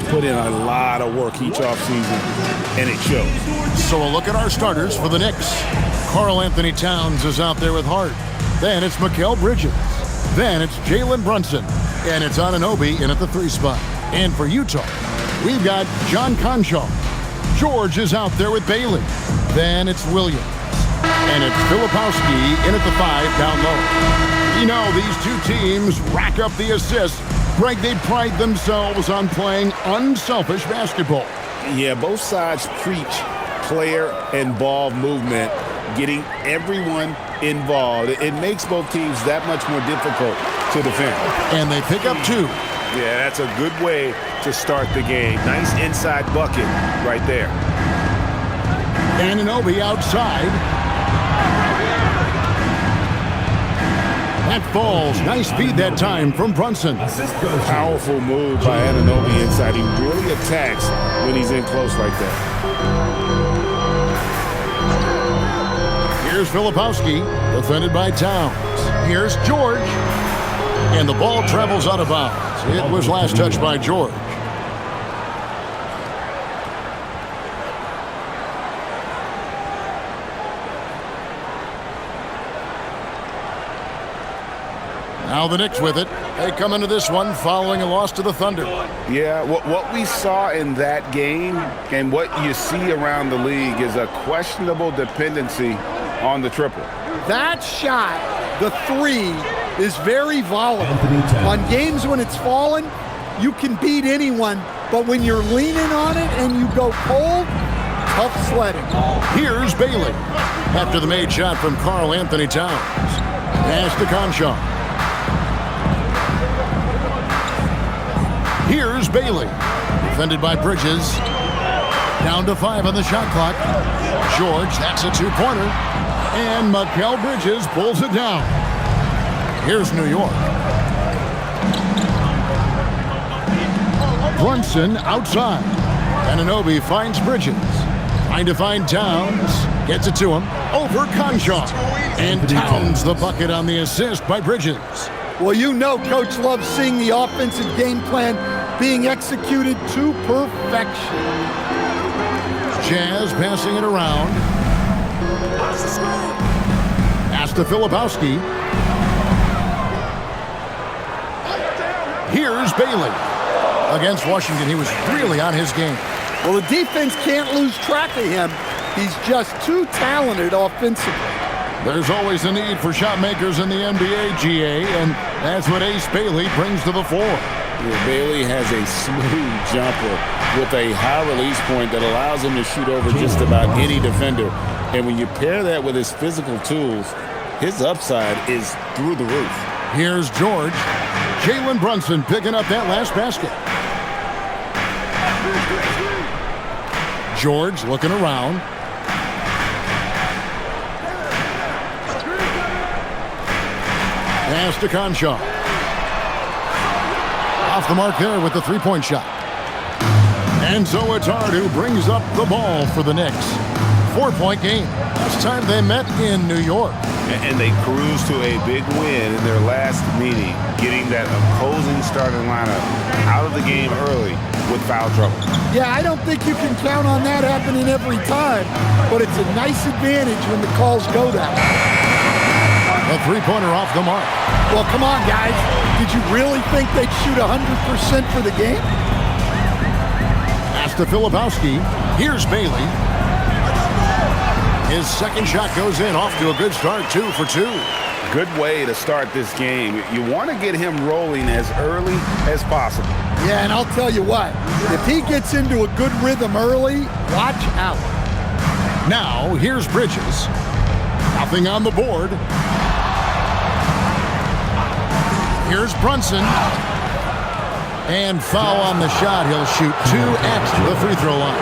put in a lot of work each offseason, and it shows. So a look at our starters for the Knicks. Karl Anthony Towns is out there with Hart. Then it's Mikal Bridges. Then it's Jalen Brunson. And it's Anunoby in at the 3 spot. And for Utah, we've got John Conchal. George is out there with Bailey. Then it's Williams. And it's Filipowski in at the 5 down low. You know, these two teams rack up the assists. Greg, they pride themselves on playing unselfish basketball. Yeah, both sides preach player and ball movement, getting everyone involved. It makes both teams that much more difficult to defend. And they pick up 2. Yeah, that's a good way to start the game. Nice inside bucket right there. Anunoby outside. That falls. Nice feed that time from Brunson. Powerful move by Anunoby inside. He really attacks when he's in close like that. Here's Filipowski, defended by Towns. Here's George. And the ball travels out of bounds. It was last touched by George. Now the Knicks with it. They come into this one following a loss to the Thunder. Yeah, what we saw in that game and what you see around the league is a questionable dependency on the triple. That shot, the 3, is very volatile. On games when it's falling, you can beat anyone, but when you're leaning on it and you go cold, tough sledding. Here's Bailey after the made shot from Karl Anthony Towns. Pass to Conchal. Here's Bailey, defended by Bridges. Down to 5 on the shot clock. George, that's a 2-pointer. And Mikal Bridges pulls it down. Here's New York. Brunson outside. Anunoby finds Bridges. Trying to find Towns. Gets it to him. Over Conchal. And Towns the bucket on the assist by Bridges. Well, you know Coach loves seeing the offensive game plan being executed to perfection. Jazz passing it around. Pass to Filipowski. Here's Bailey. Against Washington, he was really on his game. Well, the defense can't lose track of him. He's just too talented offensively. There's always a need for shot makers in the NBA, GA, and that's what Ace Bailey brings to the fore. Yeah, Bailey has a smooth jumper with a high release point that allows him to shoot over just about any defender. And when you pair that with his physical tools, his upside is through the roof. Here's George. Jalen Brunson picking up that last basket. George looking around. Pass to Conchal. Off the mark there with the 3-point shot. And so it's Hart who brings up the ball for the Knicks. 4-point game. Last time they met in New York. And they cruised to a big win in their last meeting, getting that opposing starting lineup out of the game early with foul trouble. Yeah, I don't think you can count on that happening every time, but it's a nice advantage when the calls go that way. A 3-pointer off the mark. Well, come on, guys. Did you really think they'd shoot 100% for the game? Pass to Filipowski. Here's Bailey. His second shot goes in, off to a good start, 2 for 2. Good way to start this game. You want to get him rolling as early as possible. Yeah, and I'll tell you what, if he gets into a good rhythm early, watch out. Now, here's Bridges. Nothing on the board. Here's Brunson. And foul on the shot. He'll shoot 2 at the free throw line.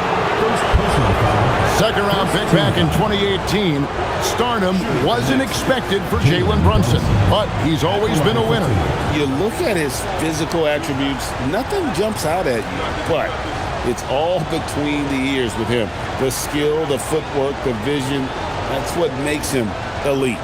Second round pick back in 2018. Stardom wasn't expected for Jalen Brunson, but he's always been a winner. You look at his physical attributes, nothing jumps out at you, but it's all between the ears with him. The skill, the footwork, the vision, that's what makes him elite.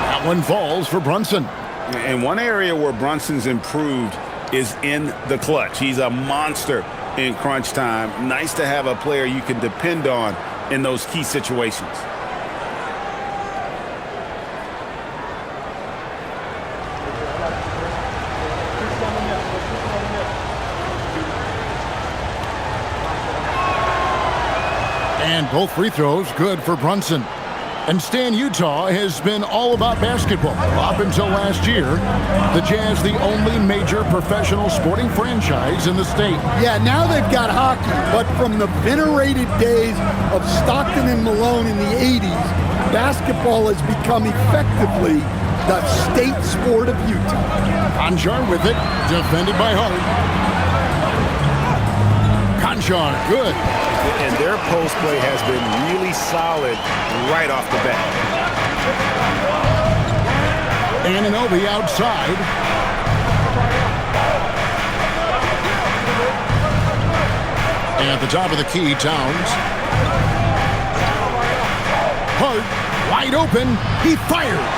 That one falls for Brunson. And one area where Brunson's improved is in the clutch. He's a monster in crunch time. Nice to have a player you can depend on in those key situations. And both free throws good for Brunson. And Stan, Utah has been all about basketball up until last year. The Jazz, the only major professional sporting franchise in the state. Yeah, now they've got hockey, but from the venerated days of Stockton and Malone in the 80s, basketball has become effectively the state sport of Utah. Conchar with it, defended by Hart. Conchar, good. And their post play has been really solid right off the bat. Anunoby outside. And at the top of the key, Towns. Hart, wide open. He fires.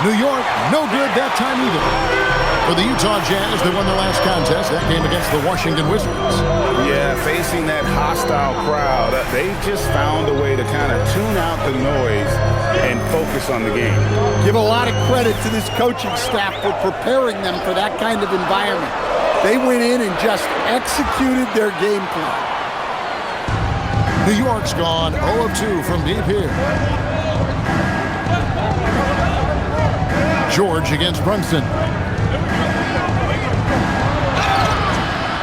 New York, no good that time either. For the Utah Jazz, they won their last contest. That game against the Washington Wizards. Yeah, facing that hostile crowd, they just found a way to kind of tune out the noise and focus on the game. Give a lot of credit to this coaching staff for preparing them for that kind of environment. They went in and just executed their game plan. New York's gone 0 of 2 from deep here. George against Brunson.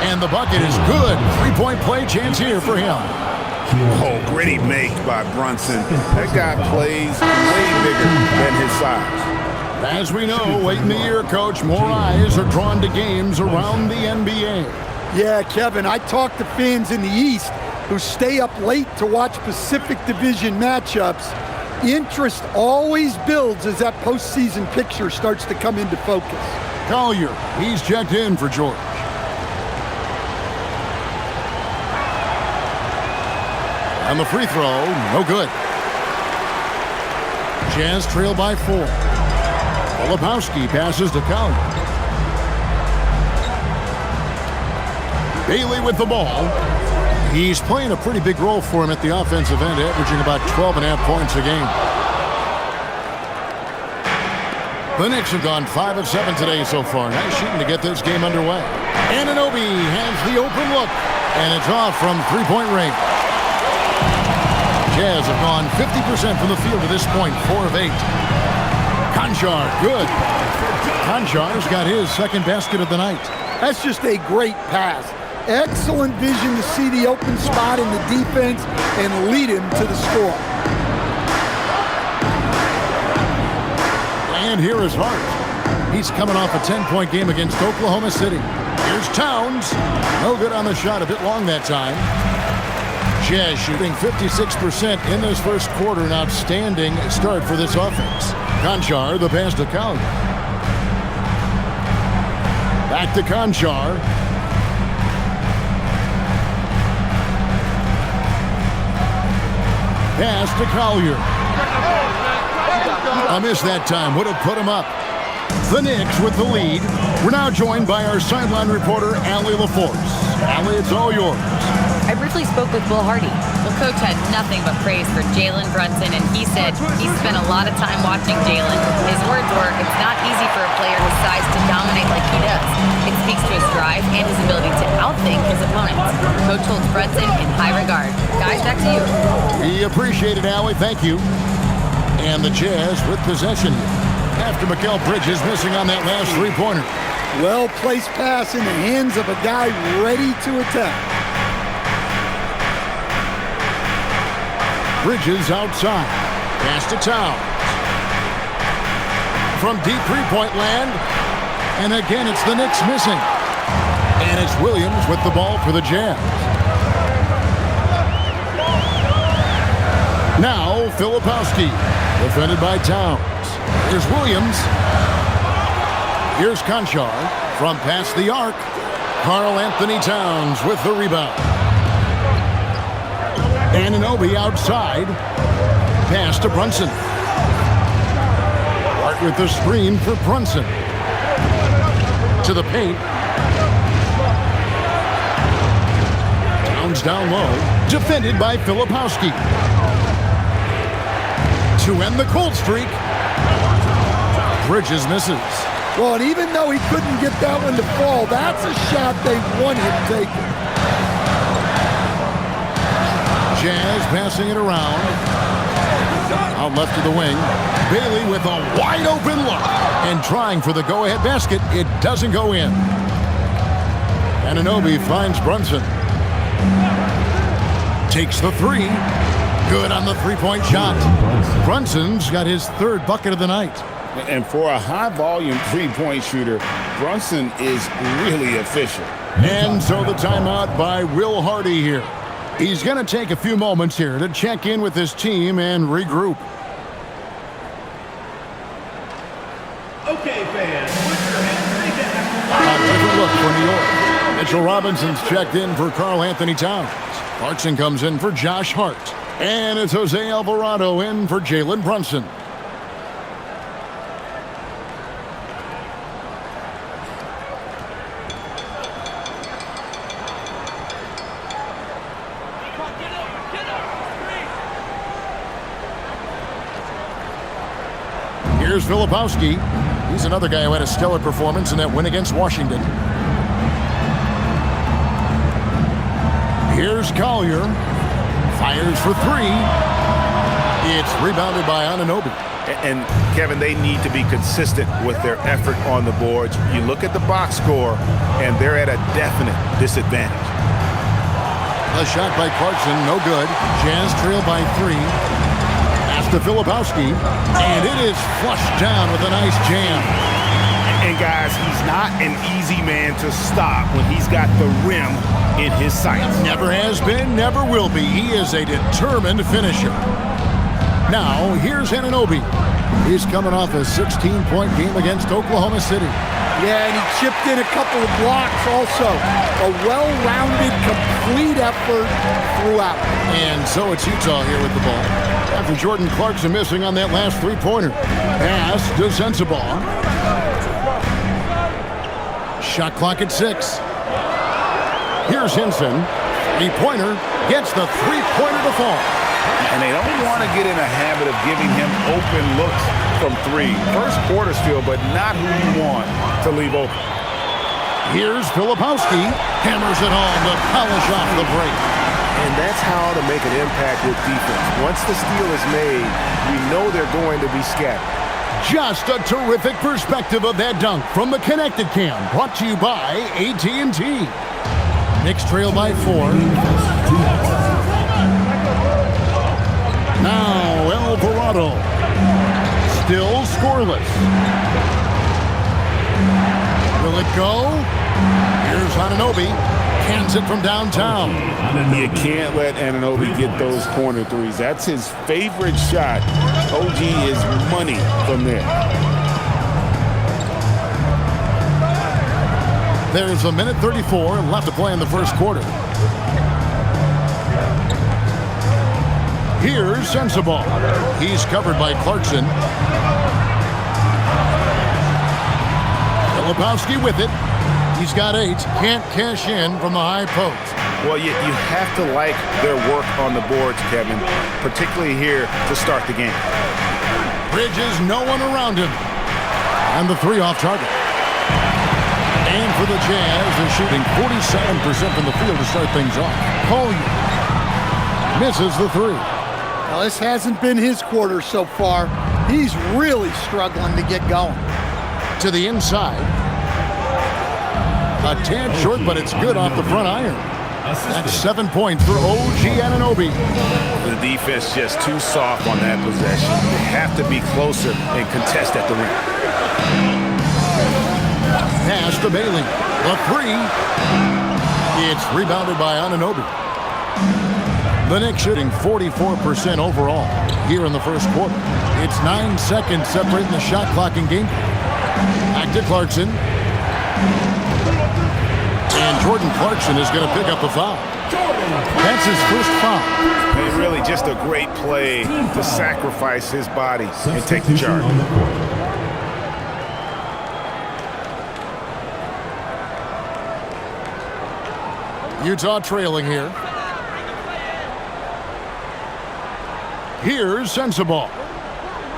And the bucket is good. Three-point play chance here for him. Oh, gritty make by Brunson. That guy plays way bigger than his size. As we know, late in the year, Coach, more eyes are drawn to games around the NBA. Yeah, Kevin, I talk to fans in the East who stay up late to watch Pacific Division matchups. Interest always builds as that postseason picture starts to come into focus. Collier, he's checked in for George. And the free throw, no good. Jazz trail by 4. Filipowski passes to Collier. Bailey with the ball. He's playing a pretty big role for him at the offensive end, averaging about 12.5 points a game. The Knicks have gone 5 of 7 today so far. Nice shooting to get this game underway. Anunoby has the open look, and it's off from three-point range. Jazz have gone 50% from the field to this point, 4 of 8. Conchar, good. Conchar's got his second basket of the night. That's just a great pass. Excellent vision to see the open spot in the defense and lead him to the score. And here is Hart. He's coming off a 10-point game against Oklahoma City. Here's Towns. No good on the shot, a bit long that time. Jazz shooting 56% in this first quarter. An outstanding start for this offense. Conchar, the pass to Collier. Back to Conchar. Pass to Collier. A miss that time. Would have put him up. The Knicks with the lead. We're now joined by our sideline reporter, Allie LaForce. Allie, it's all yours. I briefly spoke with Will Hardy. Well, Coach had nothing but praise for Jalen Brunson, and he said he spent a lot of time watching Jalen. His words were, it's not easy for a player his size to dominate like he does. It speaks to his drive and his ability to outthink his opponents. Coach holds Brunson in high regard. Guys, back to you. We appreciate it, Allie. Thank you. And the Jazz with possession after Mikal Bridges missing on that last three-pointer. Well-placed pass in the hands of a guy ready to attack. Bridges outside. Pass to Towns. From deep three-point land. And again, it's the Knicks missing. And it's Williams with the ball for the Jazz. Now, Filipowski. Defended by Towns. Here's Williams. Here's Conchar. From past the arc. Karl Anthony Towns with the rebound. Anunoby outside. Pass to Brunson. Hart with the screen for Brunson. To the paint. Towns down low, defended by Filipowski. To end the cold streak, Bridges misses. Well, and even though he couldn't get that one to fall, that's a shot they want him taking. Jazz passing it around. Out left to the wing. Bailey with a wide open look. And trying for the go-ahead basket. It doesn't go in. Anunoby finds Brunson. Takes the three. Good on the three-point shot. Brunson's got his third bucket of the night. And for a high-volume three-point shooter, Brunson is really efficient. And so the timeout by Will Hardy here. He's going to take a few moments here to check in with his team and regroup. Okay, fans, put your hands together. A different look for New York. Mitchell Robinson's checked in for Karl Anthony Towns. Clarkson comes in for Josh Hart. And it's Jose Alvarado in for Jalen Brunson. Here's Filipowski. He's another guy who had a stellar performance in that win against Washington. Here's Collier. Fires for three. It's rebounded by Anunoby. And, Kevin, they need to be consistent with their effort on the boards. You look at the box score, and they're at a definite disadvantage. A shot by Clarkson, no good. Jazz trail by three. Pass to Filipowski, and it is flushed down with a nice jam. And, guys, he's not an easy man to stop when he's got the rim in his sights. Never has been, never will be. He is a determined finisher. Now, here's Anunoby. He's coming off a 16-point game against Oklahoma City. Yeah, and he chipped in a couple of blocks also. A well-rounded, complete effort throughout. And so it's Utah here with the ball. After Jordan Clarkson missing on that last three-pointer. Pass to Sensabaugh. Shot clock at 6. Here's Henson. Three-pointer gets the three-pointer to fall. And they don't want to get in a habit of giving him open looks from three. First quarter still, but not who you want to leave open. Here's Filipowski. Hammers it home to polish off the break. And that's how to make an impact with defense. Once the steal is made, we know they're going to be scattered. Just a terrific perspective of that dunk from the Connecticut cam. Brought to you by AT&T. Knicks trail by 4. Now Alvarado. Still scoreless. Will it go? Here's Anunoby. Cans it from downtown. You can't let Anunoby get those corner threes. That's his favorite shot. OG is money from there. There's a minute 34 left to play in the first quarter. Here's Sensabaugh. He's covered by Clarkson. Filipowski with it. He's got 8. Can't cash in from the high post. Well, you have to like their work on the boards, Kevin, particularly here to start the game. Bridges, no one around him. And the three off target. And for the Jazz, they're shooting 47% from the field to start things off. Collier misses the three. Now, this hasn't been his quarter so far. He's really struggling to get going. To the inside. A tad short, but it's good off the front iron. That's 7 points for OG Anunoby. The defense just too soft on that possession. They have to be closer and contest at the rim. Pass to Bailey. The three. It's rebounded by Anunoby. The Knicks shooting 44% overall here in the first quarter. It's 9 seconds separating the shot clock and game. Back to Clarkson. And Jordan Clarkson is going to pick up a foul. That's his first foul. And really just a great play to sacrifice his body and take the charge. Utah trailing here. Here's Sensabaugh.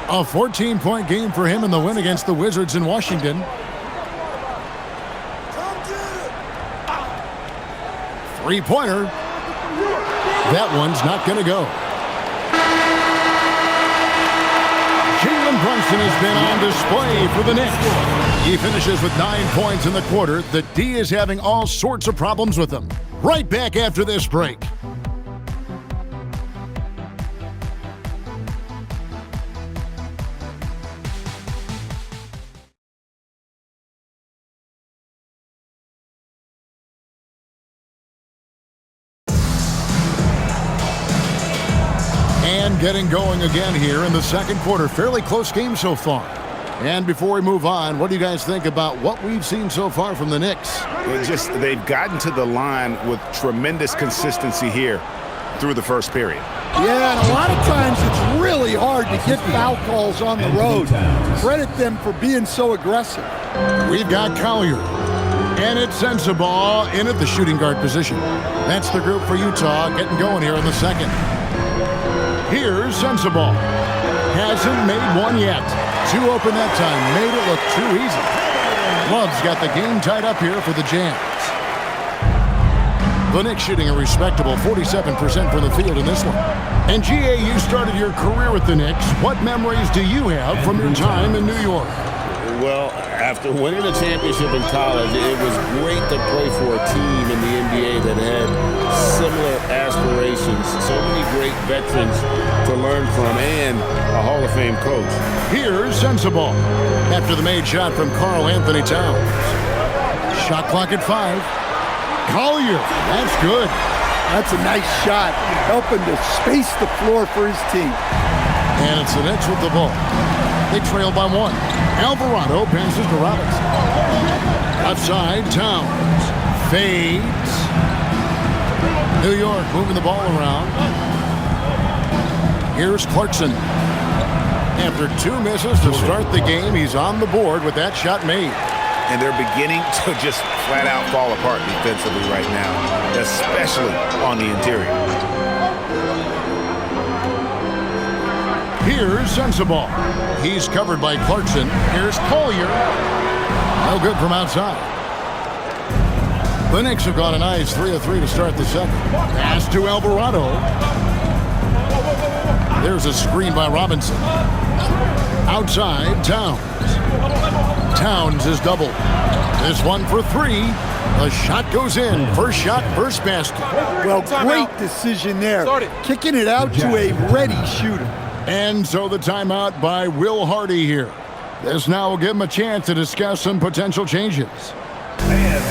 A 14-point game for him in the win against the Wizards in Washington. Three-pointer. That one's not going to go. Jalen Brunson has been on display for the Knicks. He finishes with 9 points in the quarter. The D is having all sorts of problems with him. Right back after this break. And getting going again here in the second quarter. Fairly close game so far. And before we move on, what do you guys think about what we've seen so far from the Knicks? They've gotten to the line with tremendous consistency here through the first period. Yeah, and a lot of times it's really hard to get foul calls on the road. Credit them for being so aggressive. We've got Collier. And it's Sensabaugh in at the shooting guard position. That's the group for Utah getting going here in the second. Here's Sensabaugh. Hasn't made one yet. Too open that time. Made it look too easy. Love's got the game tied up here for the Jams. The Knicks shooting a respectable 47% from the field in this one. And GA, you started your career with the Knicks. What memories do you have from your time in New York? Well, after winning the championship in college, it was great to play for a team in the NBA that had similar aspirations. So many great veterans to learn from and a Hall of Fame coach. Here's Sensabaugh after the made shot from Karl Anthony Towns. Shot clock at 5. Collier, that's good. That's a nice shot, helping to space the floor for his team. And it's the Knicks with the ball. They trail by 1. Alvarado passes to Robinson. Outside, Towns. Fades. New York moving the ball around. Here's Clarkson. After 2 misses to start the game, he's on the board with that shot made. And they're beginning to just flat out fall apart defensively right now, especially on the interior. Here's Sensabaugh. He's covered by Clarkson. Here's Collier. No good from outside. The Knicks have got a nice 3 of 3 to start the second. Pass to Alvarado. There's a screen by Robinson. Outside, Towns. Towns is doubled. This one for 3. The shot goes in. First shot, first basket. Well, great decision there. Kicking it out to a ready shooter. And so the timeout by Will Hardy here. This now will give him a chance to discuss some potential changes. And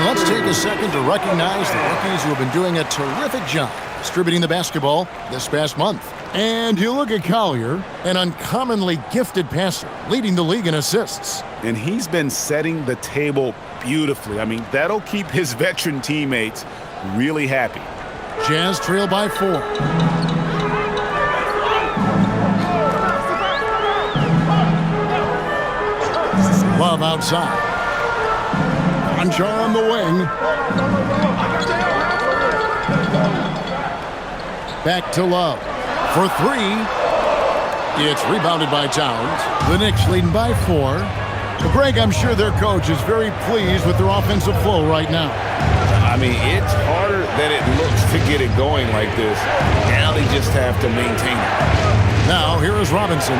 let's take a second to recognize the rookies who have been doing a terrific job distributing the basketball this past month. And you look at Collier, an uncommonly gifted passer, leading the league in assists. And he's been setting the table beautifully. I mean, that'll keep his veteran teammates really happy. Jazz trail by 4. Love outside. Conchar on the wing. Back to Love. For 3. It's rebounded by Towns. The Knicks leading by 4. Greg, I'm sure their coach is very pleased with their offensive flow right now. I mean, it's harder than it looks to get it going like this. Now they just have to maintain it. Now, here is Robinson.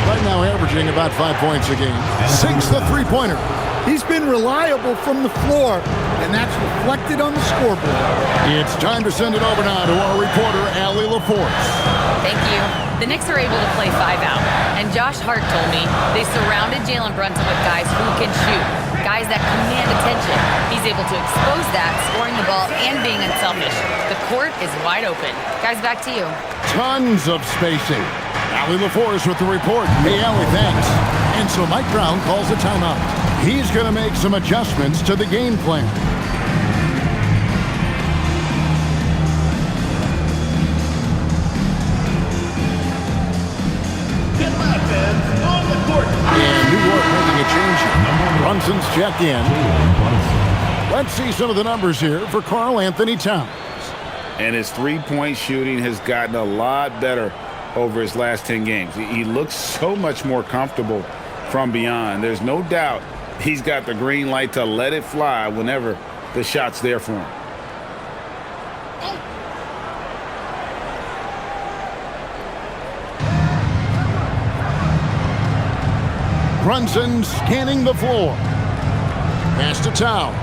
Right now averaging about 5 points a game. Sinks the three-pointer. He's been reliable from the floor, and that's reflected on the scoreboard. It's time to send it over now to our reporter, Allie LaForce. Thank you. The Knicks are able to play 5 out, and Josh Hart told me they surrounded Jalen Brunson with guys who can shoot, guys that command attention. He's able to expose that, scoring the ball and being unselfish. The court is wide open. Guys, back to you. Tons of spacing. Allie LaForce with the report. Hey, Allie, thanks. And so Mike Brown calls a timeout. He's going to make some adjustments to the game plan. And New York making a change here. Brunson's check in. Let's see some of the numbers here for Karl Anthony Towns. And his three-point shooting has gotten a lot better over his last 10 games. He looks so much more comfortable from beyond. There's no doubt he's got the green light to let it fly whenever the shot's there for him. Brunson scanning the floor. Pass to Towns.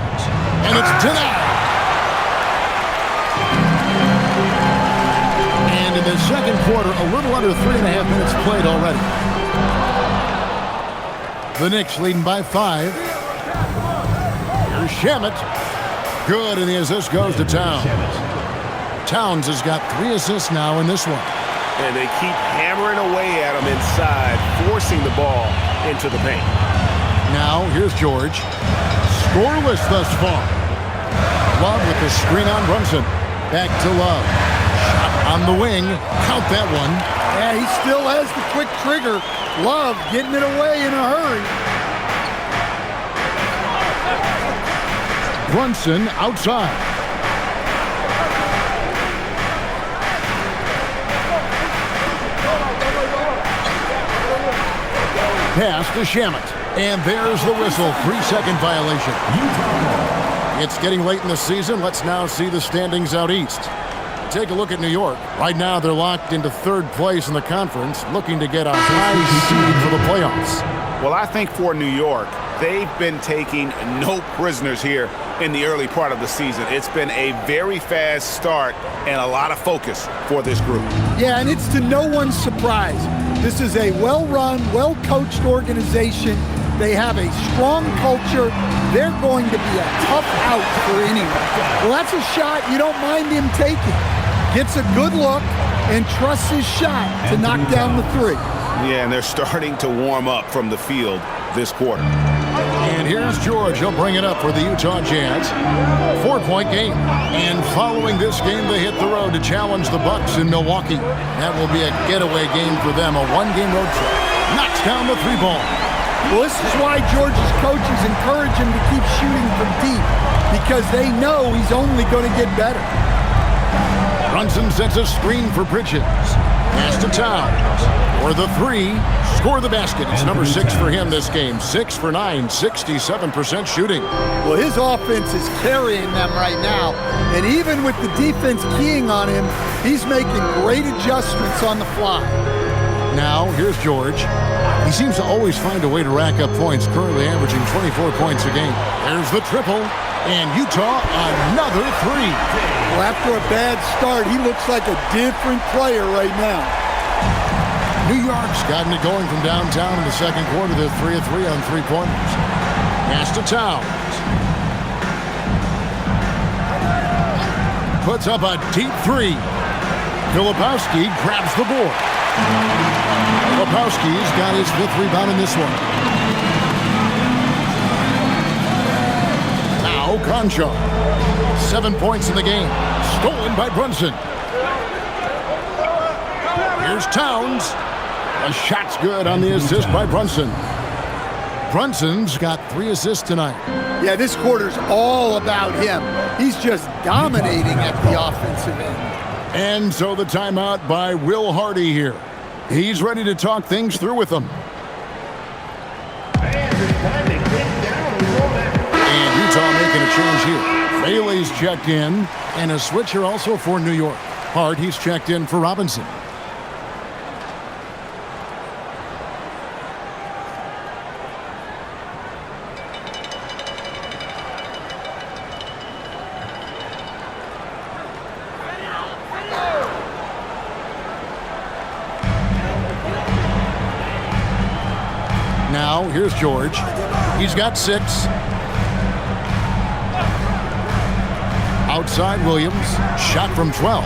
And it's denied. And in the second quarter, a little under 3.5 minutes played already. The Knicks leading by 5. Here's Shamet. Good, and the assist goes to Towns. Towns has got 3 assists now in this one. And they keep hammering away at him inside, forcing the ball into the paint. Now, here's George. Scoreless thus far. Love with the screen on Brunson. Back to Love. Shot on the wing. Count that one. Yeah, he still has the quick trigger. Love getting it away in a hurry. Brunson outside. Pass to Shamet. And there's the whistle. 3-second violation. It's getting late in the season. Let's now see the standings out east. Take a look at New York. Right now, they're locked into 3rd place in the conference, looking to get a high seed for the playoffs. Well, I think for New York, they've been taking no prisoners here in the early part of the season. It's been a very fast start and a lot of focus for this group. Yeah, and it's to no one's surprise. This is a well-run, well-coached organization. They have a strong culture. They're going to be a tough out for anyone. Well, that's a shot you don't mind him taking. Gets a good look and trusts his shot to knock down the 3. Yeah, and they're starting to warm up from the field this quarter. And here's George. He'll bring it up for the Utah Jazz. 4-point game. And following this game, they hit the road to challenge the Bucks in Milwaukee. That will be a getaway game for them, a 1-game road trip. Knocks down the 3-ball. Well, this is why George's coaches encourage him to keep shooting from deep, because they know he's only going to get better. Brunson sets a screen for Bridges. Pass to Towns. For the 3. Score the basket. It's number 6 for him this game. 6 for 9. 67% shooting. Well, his offense is carrying them right now. And even with the defense keying on him, he's making great adjustments on the fly. Now, here's George. He seems to always find a way to rack up points, currently averaging 24 points a game. There's the triple. And Utah, another 3. Well, after a bad start, he looks like a different player right now. New York's gotten it going from downtown in the second quarter. They're 3 of 3 on 3-pointers. Pass to Towns. Puts up a deep 3. Filipowski grabs the board. Filipowski's got his 5th rebound in this one. Now Concho. 7 points in the game. Stolen by Brunson. Here's Towns. A shot's good on the assist by Brunson. Brunson's got 3 assists tonight. Yeah, this quarter's all about him. He's just dominating at the offensive end. And so the timeout by Will Hardy here. He's ready to talk things through with them. And Utah making a change here. Bailey's checked in, and a switcher also for New York. Hart, he's checked in for Robinson. Now, here's George. He's got 6. Outside Williams. Shot from 12.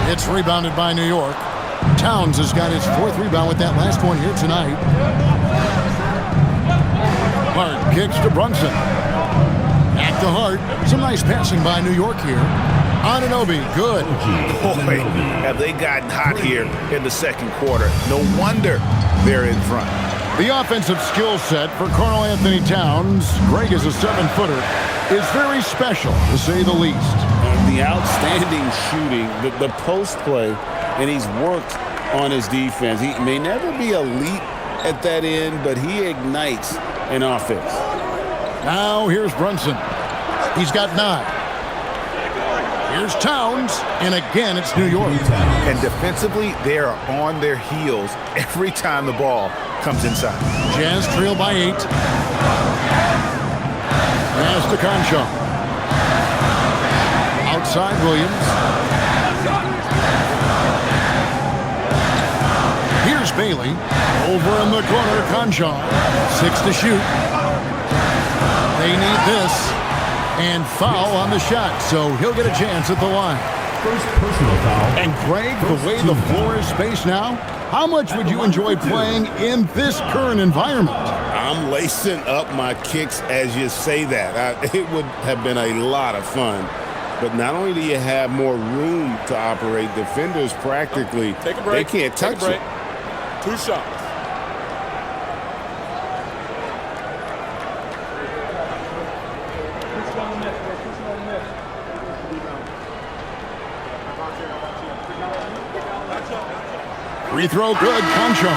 It's rebounded by New York. Towns has got his 4th rebound with that last one here tonight. Hart kicks to Brunson. Back to Hart. Some nice passing by New York here. Anunoby, good. Boy, have they gotten hot here in the second quarter. No wonder they're in front. The offensive skill set for Karl Anthony Towns, Greg is a 7-footer, is very special, to say the least. The outstanding shooting, the post play, and he's worked on his defense. He may never be elite at that end, but he ignites an offense. Now here's Brunson. He's got 9. Here's Towns, and again it's New York. And defensively, they are on their heels every time the ball comes inside. Jazz trail by 8. Pass to Conchal. Outside Williams. Here's Bailey. Over in the corner, Conchal. 6 to shoot. They need this. And foul on the shot, so he'll get a chance at the line. First personal foul. And Greg, the way the floor is spaced now, how much would you enjoy playing in this current environment? I'm lacing up my kicks as you say that. It would have been a lot of fun. But not only do you have more room to operate, defenders practically, they can't touch it. 2 shots. Free throw good, Conchal.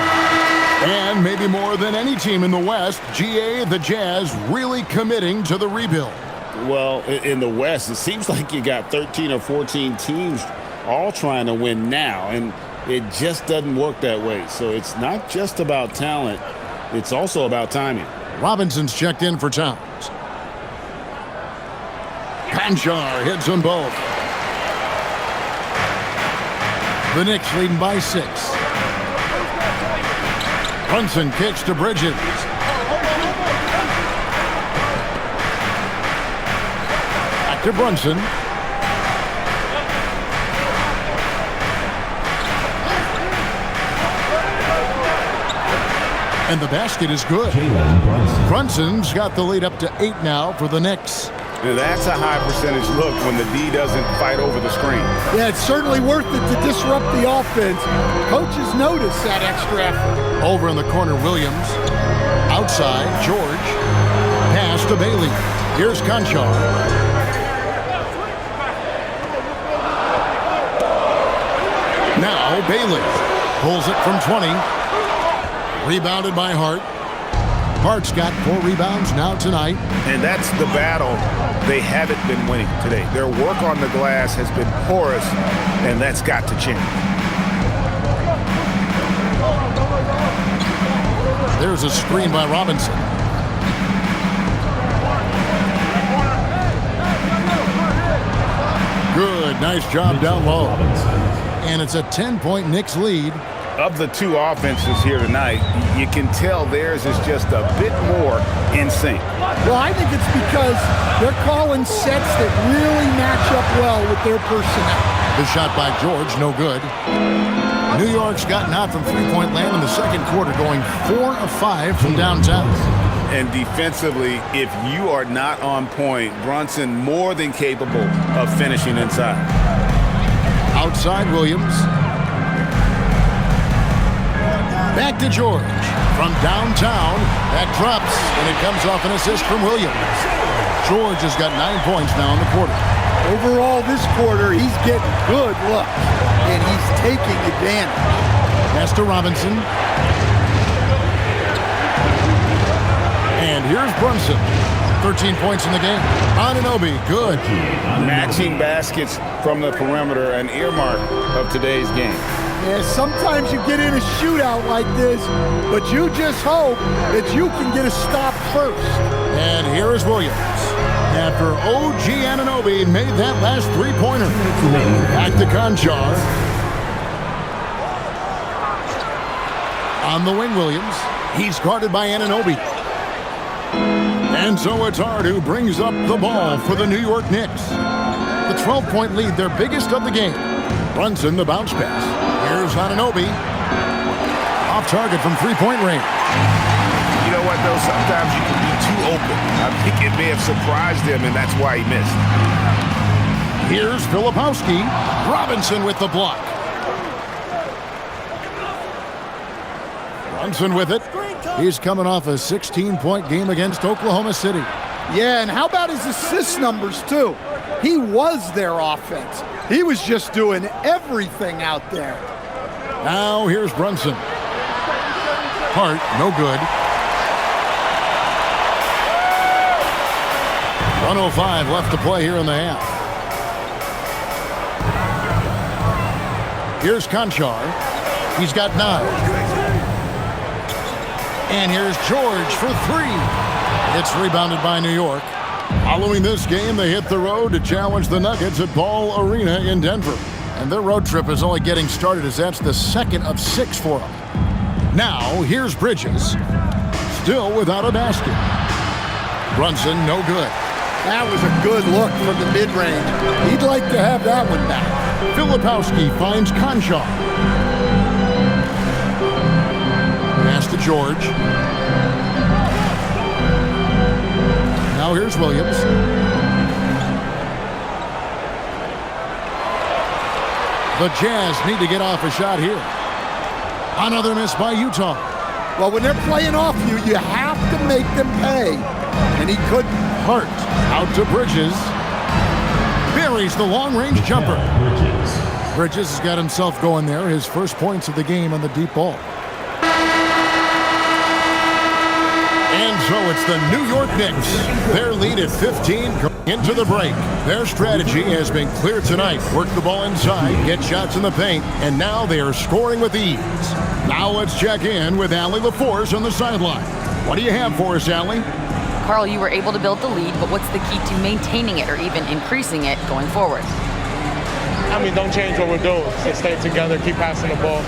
And maybe more than any team in the West, GA, the Jazz, really committing to the rebuild. Well, in the West, it seems like you got 13 or 14 teams all trying to win now, and it just doesn't work that way. So it's not just about talent, it's also about timing. Robinson's checked in for Towns. Conchal hits them both. The Knicks leading by 6. Brunson kicks to Bridges. Back to Brunson. And the basket is good. Brunson's got the lead up to 8 now for the Knicks. And that's a high percentage look when the D doesn't fight over the screen. Yeah, it's certainly worth it to disrupt the offense. Coaches notice that extra effort. Over in the corner, Williams. Outside, George. Pass to Bailey. Here's Conchal. Now Bailey pulls it from 20. Rebounded by Hart. Hart's got 4 rebounds now tonight. And that's the battle they haven't been winning today. Their work on the glass has been porous, and that's got to change. There's a screen by Robinson. Good, nice job down low. And it's a 10-point Knicks lead. Of the 2 offenses here tonight, you can tell theirs is just a bit more in sync. Well, I think it's because they're calling sets that really match up well with their personnel. The shot by George, no good. New York's gotten out from three-point land in the second quarter, going 4 of 5 from downtown. And defensively, if you are not on point, Brunson more than capable of finishing inside. Outside Williams. Back to George. From downtown, that drops, and it comes off an assist from Williams. George has got 9 points now in the quarter. Overall, this quarter, he's getting good looks, and he's taking advantage. Pass to Robinson. And here's Brunson. 13 points in the game. Anunoby, good. Matching baskets from the perimeter, an earmark of today's game. Yeah, sometimes you get in a shootout like this, but you just hope that you can get a stop first. And here is Williams. After OG Anunoby made that last three-pointer. Back to Conchal. On the wing, Williams. He's guarded by Anunoby. And so it's Hart who brings up the ball for the New York Knicks. The 12-point lead, their biggest of the game. Brunson, the bounce pass. Here's Anunoby. Off target from three-point range. You know what, though? Sometimes you can be too open. I think it may have surprised him, and that's why he missed. Here's Filipowski. Robinson with the block. Brunson with it. He's coming off a 16-point game against Oklahoma City. Yeah, and how about his assist numbers, too? He was their offense. He was just doing everything out there. Now here's Brunson. Hart, no good. 1:05 left to play here in the half. Here's Conchar. He's got 9. And here's George for 3. It's rebounded by New York. Following this game, they hit the road to challenge the Nuggets at Ball Arena in Denver. And their road trip is only getting started as that's the second of 6 for them. Now, here's Bridges. Still without a basket. Brunson, no good. That was a good look from the mid-range. He'd like to have that one back. Filipowski finds Conchar. Pass to George. Now here's Williams. The Jazz need to get off a shot here. Another miss by Utah. Well, when they're playing off you, you have to make them pay. And he couldn't. Hart out to Bridges. Buries the long-range jumper. Bridges has got himself going there. His first points of the game on the deep ball. And so it's the New York Knicks. Their lead at 15 going into the break. Their strategy has been clear tonight. Work the ball inside, get shots in the paint, and now they are scoring with ease. Now let's check in with Allie LaForce on the sideline. What do you have for us, Allie? Carl, you were able to build the lead, but what's the key to maintaining it or even increasing it going forward? I mean, don't change what we're doing. Just stay together, keep passing the ball,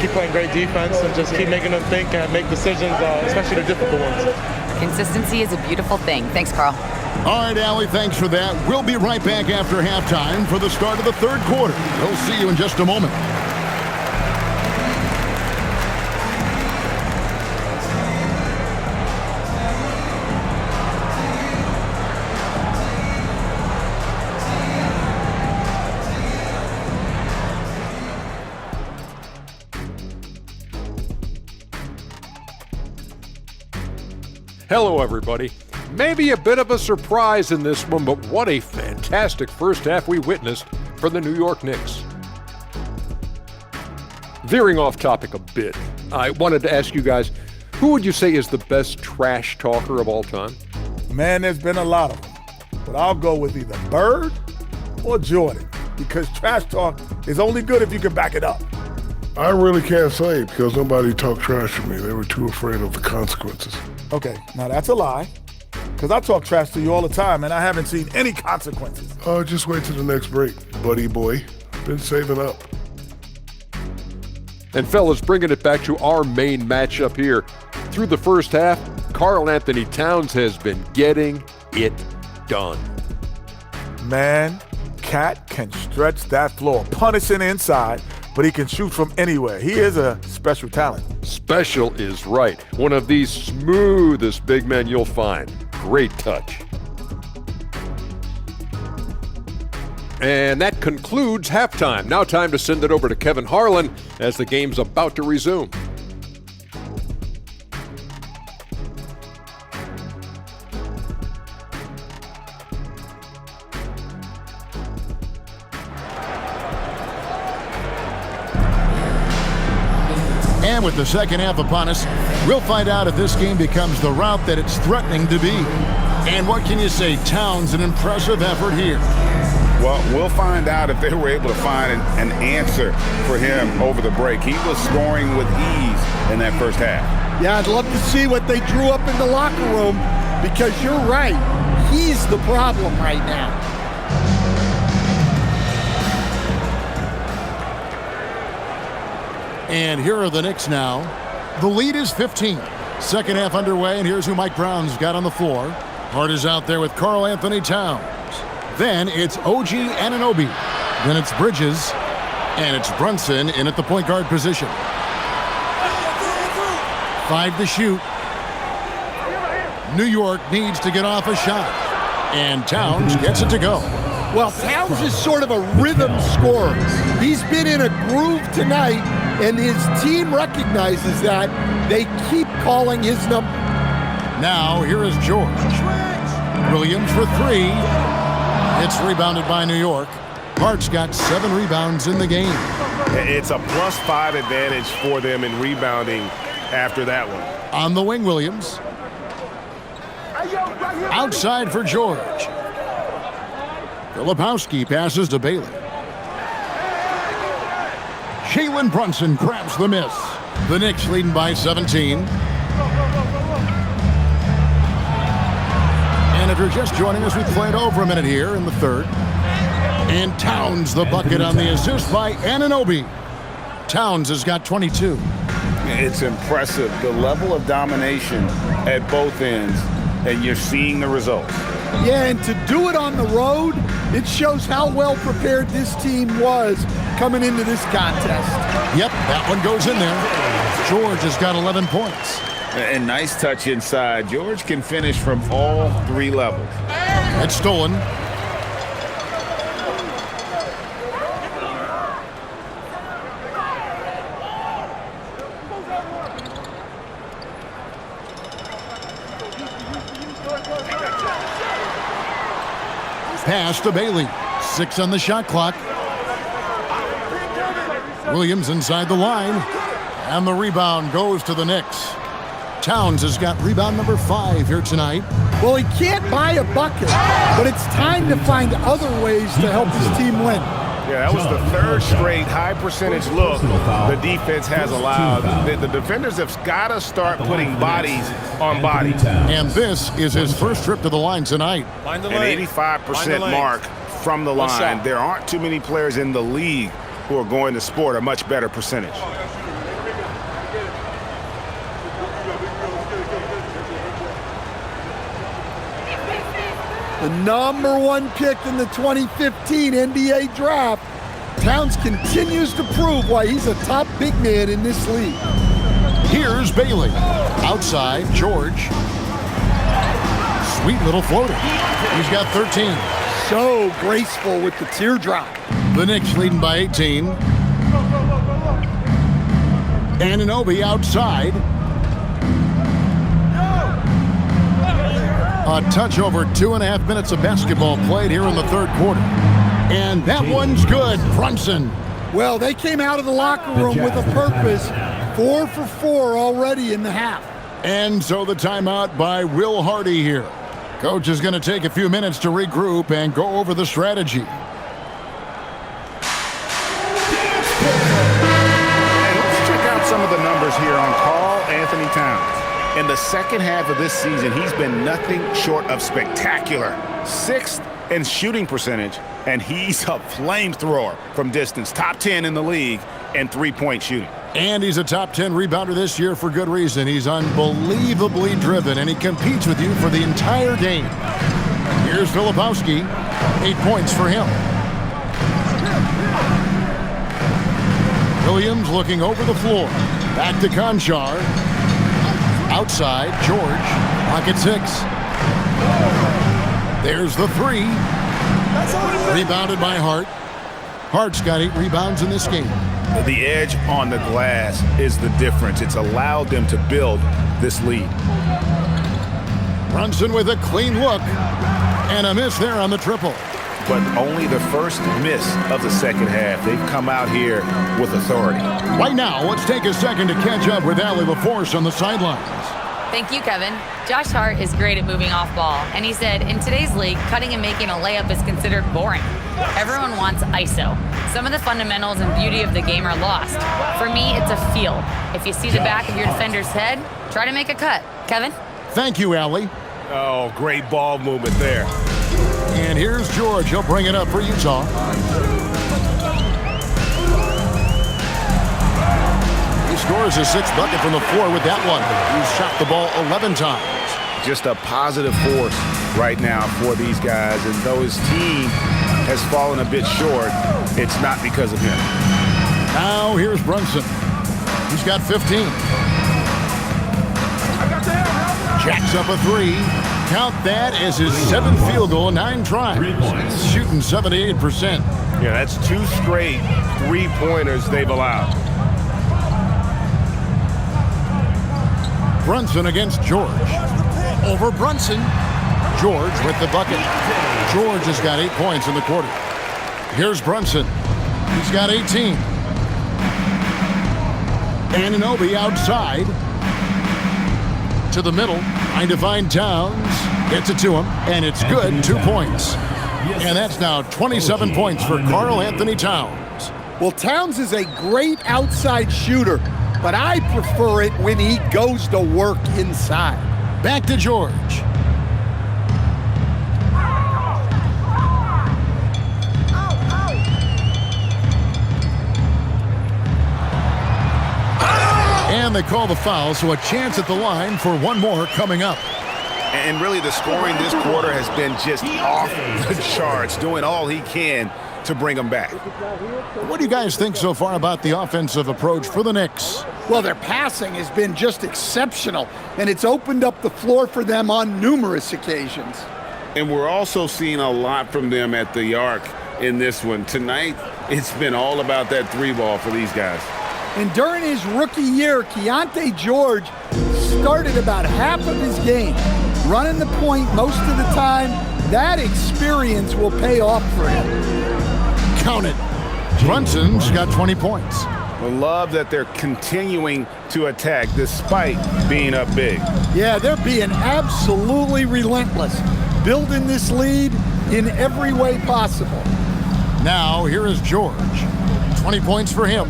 keep playing great defense, and just keep making them think and make decisions, especially the difficult ones. Consistency is a beautiful thing. Thanks, Carl. All right, Allie, thanks for that. We'll be right back after halftime for the start of the third quarter. We'll see you in just a moment. Hello, everybody. Maybe a bit of a surprise in this one, but what a fantastic first half we witnessed for the New York Knicks. Veering off topic a bit, I wanted to ask you guys, who would you say is the best trash talker of all time? Man, there's been a lot of them, but I'll go with either Bird or Jordan, because trash talk is only good if you can back it up. I really can't say because nobody talked trash to me. They were too afraid of the consequences. Okay, now that's a lie, because I talk trash to you all the time, and I haven't seen any consequences. Oh, just wait till the next break, buddy boy. Been saving up. And fellas, bringing it back to our main matchup here. Through the first half, Karl Anthony Towns has been getting it done. Man, Cat can stretch that floor, punishing inside, but he can shoot from anywhere. He is a special talent. Special is right. One of the smoothest big men you'll find. Great touch. And that concludes halftime. Now time to send it over to Kevin Harlan as the game's about to resume. And with the second half upon us, we'll find out if this game becomes the route that it's threatening to be. And what can you say? Towns, an impressive effort here. Well, we'll find out if they were able to find an answer for him over the break. He was scoring with ease in that first half. Yeah, I'd love to see what they drew up in the locker room, because you're right. He's the problem right now. And here are the Knicks now. The lead is 15. Second half underway, and here's who Mike Brown's got on the floor. Hart is out there with Karl Anthony Towns. Then it's OG Anunoby. Then it's Bridges. And it's Brunson in at the point guard position. 5 to shoot. New York needs to get off a shot. And Towns gets it to go. Well, Towns is sort of a rhythm scorer. He's been in a groove tonight, and his team recognizes that. They keep calling his number. Now, here is George. Williams for three. It's rebounded by New York. Hart's got 7 rebounds in the game. It's a +5 advantage for them in rebounding after that one. On the wing, Williams. Outside for George. Filipowski passes to Bailey. Jalen Brunson grabs the miss. The Knicks leading by 17. And if you're just joining us, we played over a minute here in the third. And Towns the bucket on the assist by Anunoby. Towns has got 22. It's impressive, the level of domination at both ends, and you're seeing the results. Yeah, and to do it on the road, it shows how well prepared this team was coming into this contest. Yep, that one goes in there. George has got 11 points. And nice touch inside. George can finish from all 3 levels. It's stolen. Pass to Bailey. 6 on the shot clock. Williams inside the line. And the rebound goes to the Knicks. Towns has got rebound number 5 here tonight. Well, he can't buy a bucket, but it's time to find other ways to help his team win. Yeah, that was the 3rd straight high-percentage look the defense has allowed. The defenders have got to start putting bodies on bodies. And this is his first trip to the line tonight. An 85% mark from the line. There aren't too many players in the league who are going to sport a much better percentage. The number 1 pick in the 2015 NBA draft, Towns continues to prove why he's a top big man in this league. Here's Bailey. Outside, George. Sweet little floater. He's got 13. So graceful with the teardrop. The Knicks leading by 18. Anunoby outside. A touch over 2.5 minutes of basketball played here in the third quarter. And that one's good. Brunson. Well, they came out of the locker room with a purpose. 4 for 4 already in the half. And so the timeout by Will Hardy here. Coach is going to take a few minutes to regroup and go over the strategy. And let's check out some of the numbers here on Karl Anthony Towns. In the second half of this season, he's been nothing short of spectacular. 6th in shooting percentage, and he's a flamethrower from distance. Top 10 in the league in 3-point shooting. And he's a top 10 rebounder this year for good reason. He's unbelievably driven, and he competes with you for the entire game. Here's Filipowski. 8 points for him. Williams looking over the floor. Back to Conchar. Outside, George. Pocket 6. There's the 3. Rebounded by Hart. Hart's got 8 rebounds in this game. The edge on the glass is the difference. It's allowed them to build this lead. Brunson with a clean look. And a miss there on the triple. But only the first miss of the second half. They've come out here with authority. Right now, let's take a second to catch up with Allie LaForce on the sidelines. Thank you, Kevin. Josh Hart is great at moving off ball, and he said, in today's league, cutting and making a layup is considered boring. Everyone wants ISO. Some of the fundamentals and beauty of the game are lost. For me, it's a feel. If you see the back of your defender's head, try to make a cut. Kevin? Thank you, Allie. Oh, great ball movement there. And here's George. He'll bring it up for Utah. He scores his 6th bucket from the floor with that one. He's shot the ball 11 times. Just a positive force right now for these guys. And though his team has fallen a bit short, it's not because of him. Now here's Brunson. He's got 15. Jacks up a 3. Count that as his 7th field goal, 9 tries. Shooting 78%. Yeah, that's 2 straight 3-pointers they've allowed. Brunson against George. Over Brunson. George with the bucket. George has got 8 points in the quarter. Here's Brunson. He's got 18. Anunoby outside. To the middle. Trying to find Towns. Gets it to him. And it's good. 2 points. And that's now 27 points for Karl Anthony Towns. Well, Towns is a great outside shooter, but I prefer it when he goes to work inside. Back to George. And they call the foul, so a chance at the line for one more coming up. And really, the scoring this quarter has been just off the charts, doing all he can to bring them back. What do you guys think so far about the offensive approach for the Knicks? Well, their passing has been just exceptional, and it's opened up the floor for them on numerous occasions. And we're also seeing a lot from them at the arc in this one. Tonight, it's been all about that 3-ball for these guys. And during his rookie year, Keyonte George started about half of his game running the point most of the time. That experience will pay off for him. Count it. Brunson's got 20 points. I love that they're continuing to attack despite being up big. Yeah, they're being absolutely relentless, building this lead in every way possible. Now, here is George. 20 points for him.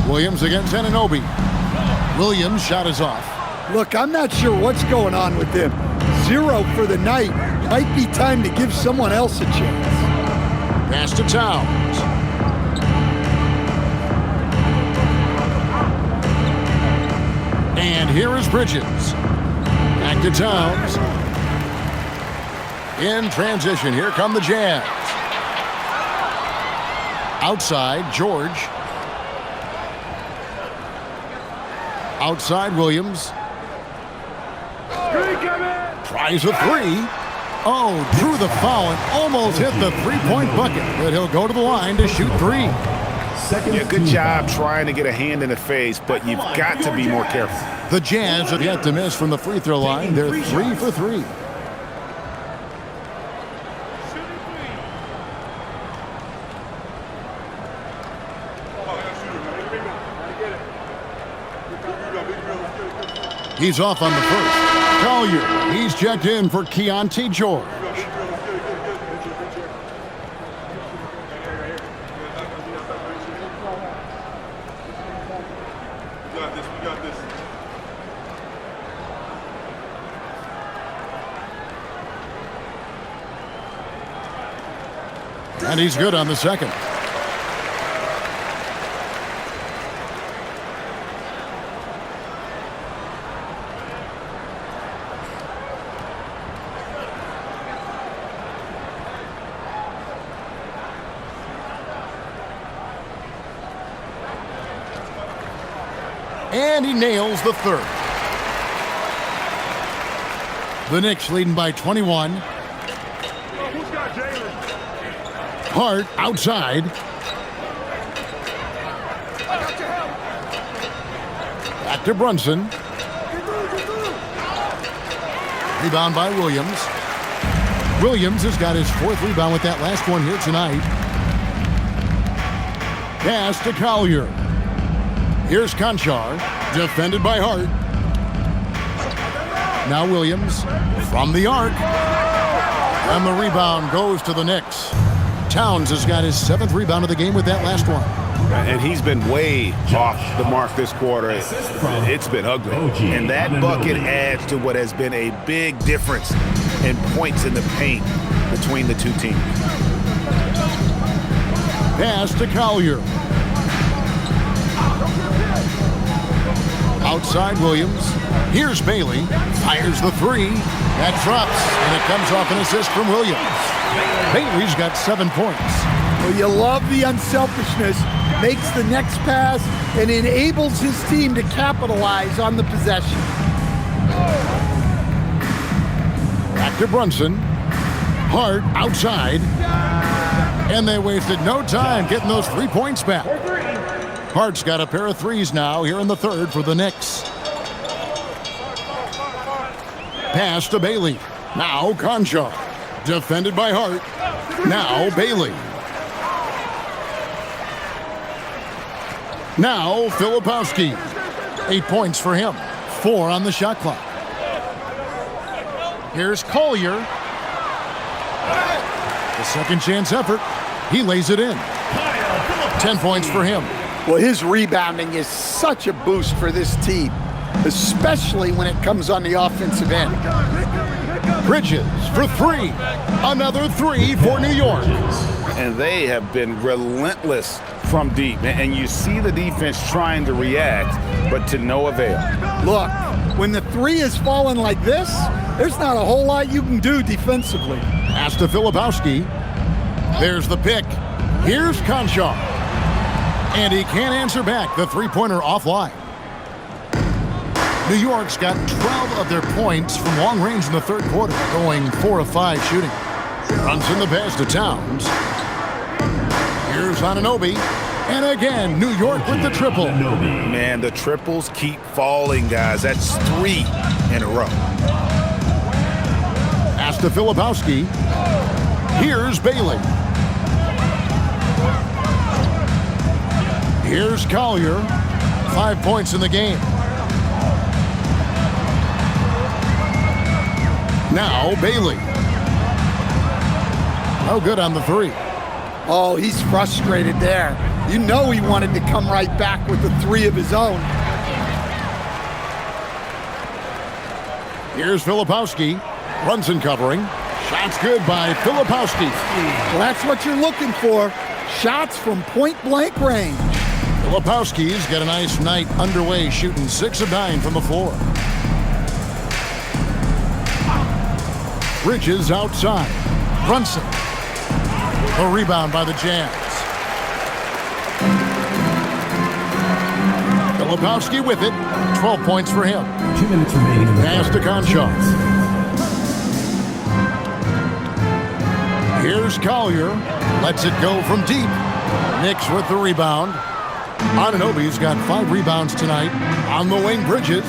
Williams against Anunoby. Williams' shot is off. Look, I'm not sure what's going on with him. 0 for the night. Might be time to give someone else a chance. Pass to Towns. And here is Bridges. Back to Towns. In transition, here come the Jazz. Outside, George. Outside, Williams. Tries a 3. Oh, drew the foul and almost hit the 3-point bucket. But he'll go to the line to shoot 3. Yeah, good job trying to get a hand in the face, but you've got to be more careful. The Jazz have yet to miss from the free throw line. They're 3 for 3. He's off on the first. Collier, he's checked in for Keyonte George. And he's good on the second. And he nails the third. The Knicks leading by 21. Hart outside. Back to Brunson. Rebound by Williams. Williams has got his 4th rebound with that last one here tonight. Pass to Collier. Here's Conchar, defended by Hart. Now Williams from the arc. And the rebound goes to the Knicks. Towns has got his 7th rebound of the game with that last one. And he's been way off the mark this quarter. It's been ugly. And that bucket adds to what has been a big difference in points in the paint between the two teams. Pass to Collier. Outside Williams. Here's Bailey. Fires the 3. That drops, and it comes off an assist from Williams. Bailey's got 7 points. Well, you love the unselfishness. Makes the next pass and enables his team to capitalize on the possession. Back to Brunson. Hart outside. And they wasted no time getting those 3 points back. Hart's got a pair of threes now here in the third for the Knicks. Pass to Bailey. Now Concha. Defended by Hart. Now Bailey. Now Filipowski. 8 points for him. 4 on the shot clock. Here's Collier. The second chance effort. He lays it in. 10 points for him. Well, his rebounding is such a boost for this team, especially when it comes on the offensive end. Bridges for 3. Another 3 for New York. And they have been relentless from deep. And you see the defense trying to react, but to no avail. Look, when the 3 is falling like this, there's not a whole lot you can do defensively. Pass to Filipowski. There's the pick. Here's Concha. And he can't answer back. The three-pointer offline. New York's got 12 of their points from long range in the third quarter, going 4 of 5 shooting. Runs in the pass to Towns. Here's Anunoby. And again, New York with the triple. Man, the triples keep falling, guys. That's 3 in a row. Pass to Filipowski. Here's Bailey. Here's Collier. 5 points in the game. Now Bailey. No good on the 3. Oh, he's frustrated there. You know he wanted to come right back with the 3 of his own. Here's Filipowski. Brunson covering. Shots good by Filipowski. Well, that's what you're looking for. Shots from point-blank range. Filipowski's got a nice night underway, shooting 6 of 9 from the floor. Bridges outside. Brunson. A rebound by the Jazz. Filipowski with it. 12 points for him. 2 minutes remaining in the pass to Concha. Here's Collier. Lets it go from deep. Knicks with the rebound. Anunoby's got 5 rebounds tonight. On the wing, Bridges.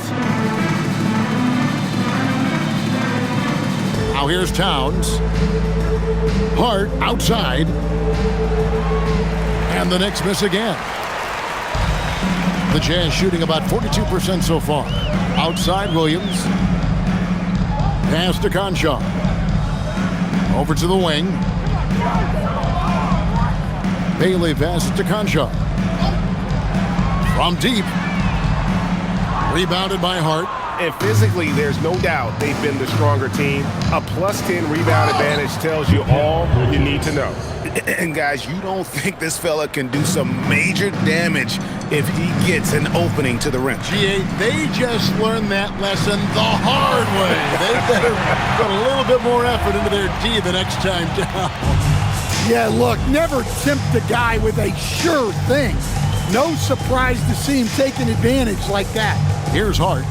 Now here's Towns. Hart outside. And the Knicks miss again. The Jazz shooting about 42% so far. Outside Williams. Pass to Concha. Over to the wing. Bailey passes to Concha. From deep. Rebounded by Hart. And physically, there's no doubt they've been the stronger team. A +10 rebound advantage tells you all you need to know. And guys, you don't think this fella can do some major damage if he gets an opening to the rim. GA, they just learned that lesson the hard way. They better put a little bit more effort into their D the next time down. Yeah, look, never tempt a guy with a sure thing. No surprise to see him taking advantage like that. Here's Hart,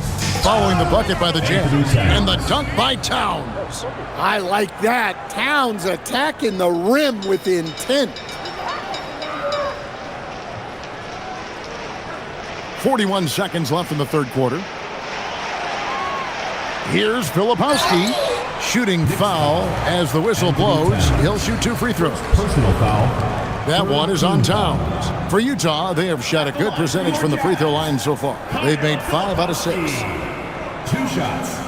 following the bucket by the Jazz, and the dunk by Towns. I like that. Towns attacking the rim with intent. 41 seconds left in the third quarter. Here's Filipowski, shooting foul as the whistle blows. He'll shoot 2 free throws. Personal foul. That one is on Towns. For Utah, they have shot a good percentage from the free throw line so far. They've made 5 out of 6. 2 shots.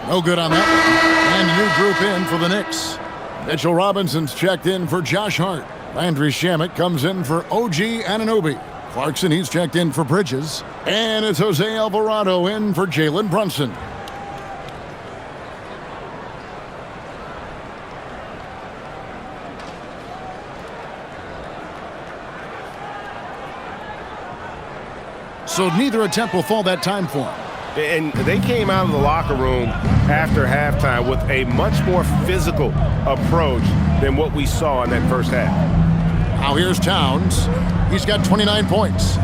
No good on that one. And new group in for the Knicks. Mitchell Robinson's checked in for Josh Hart. Landry Shamet comes in for OG Anunoby. Clarkson, he's checked in for Bridges. And it's Jose Alvarado in for Jalen Brunson. So neither attempt will fall that time for him. And they came out of the locker room after halftime with a much more physical approach than what we saw in that first half. Now here's Towns. He's got 29 points.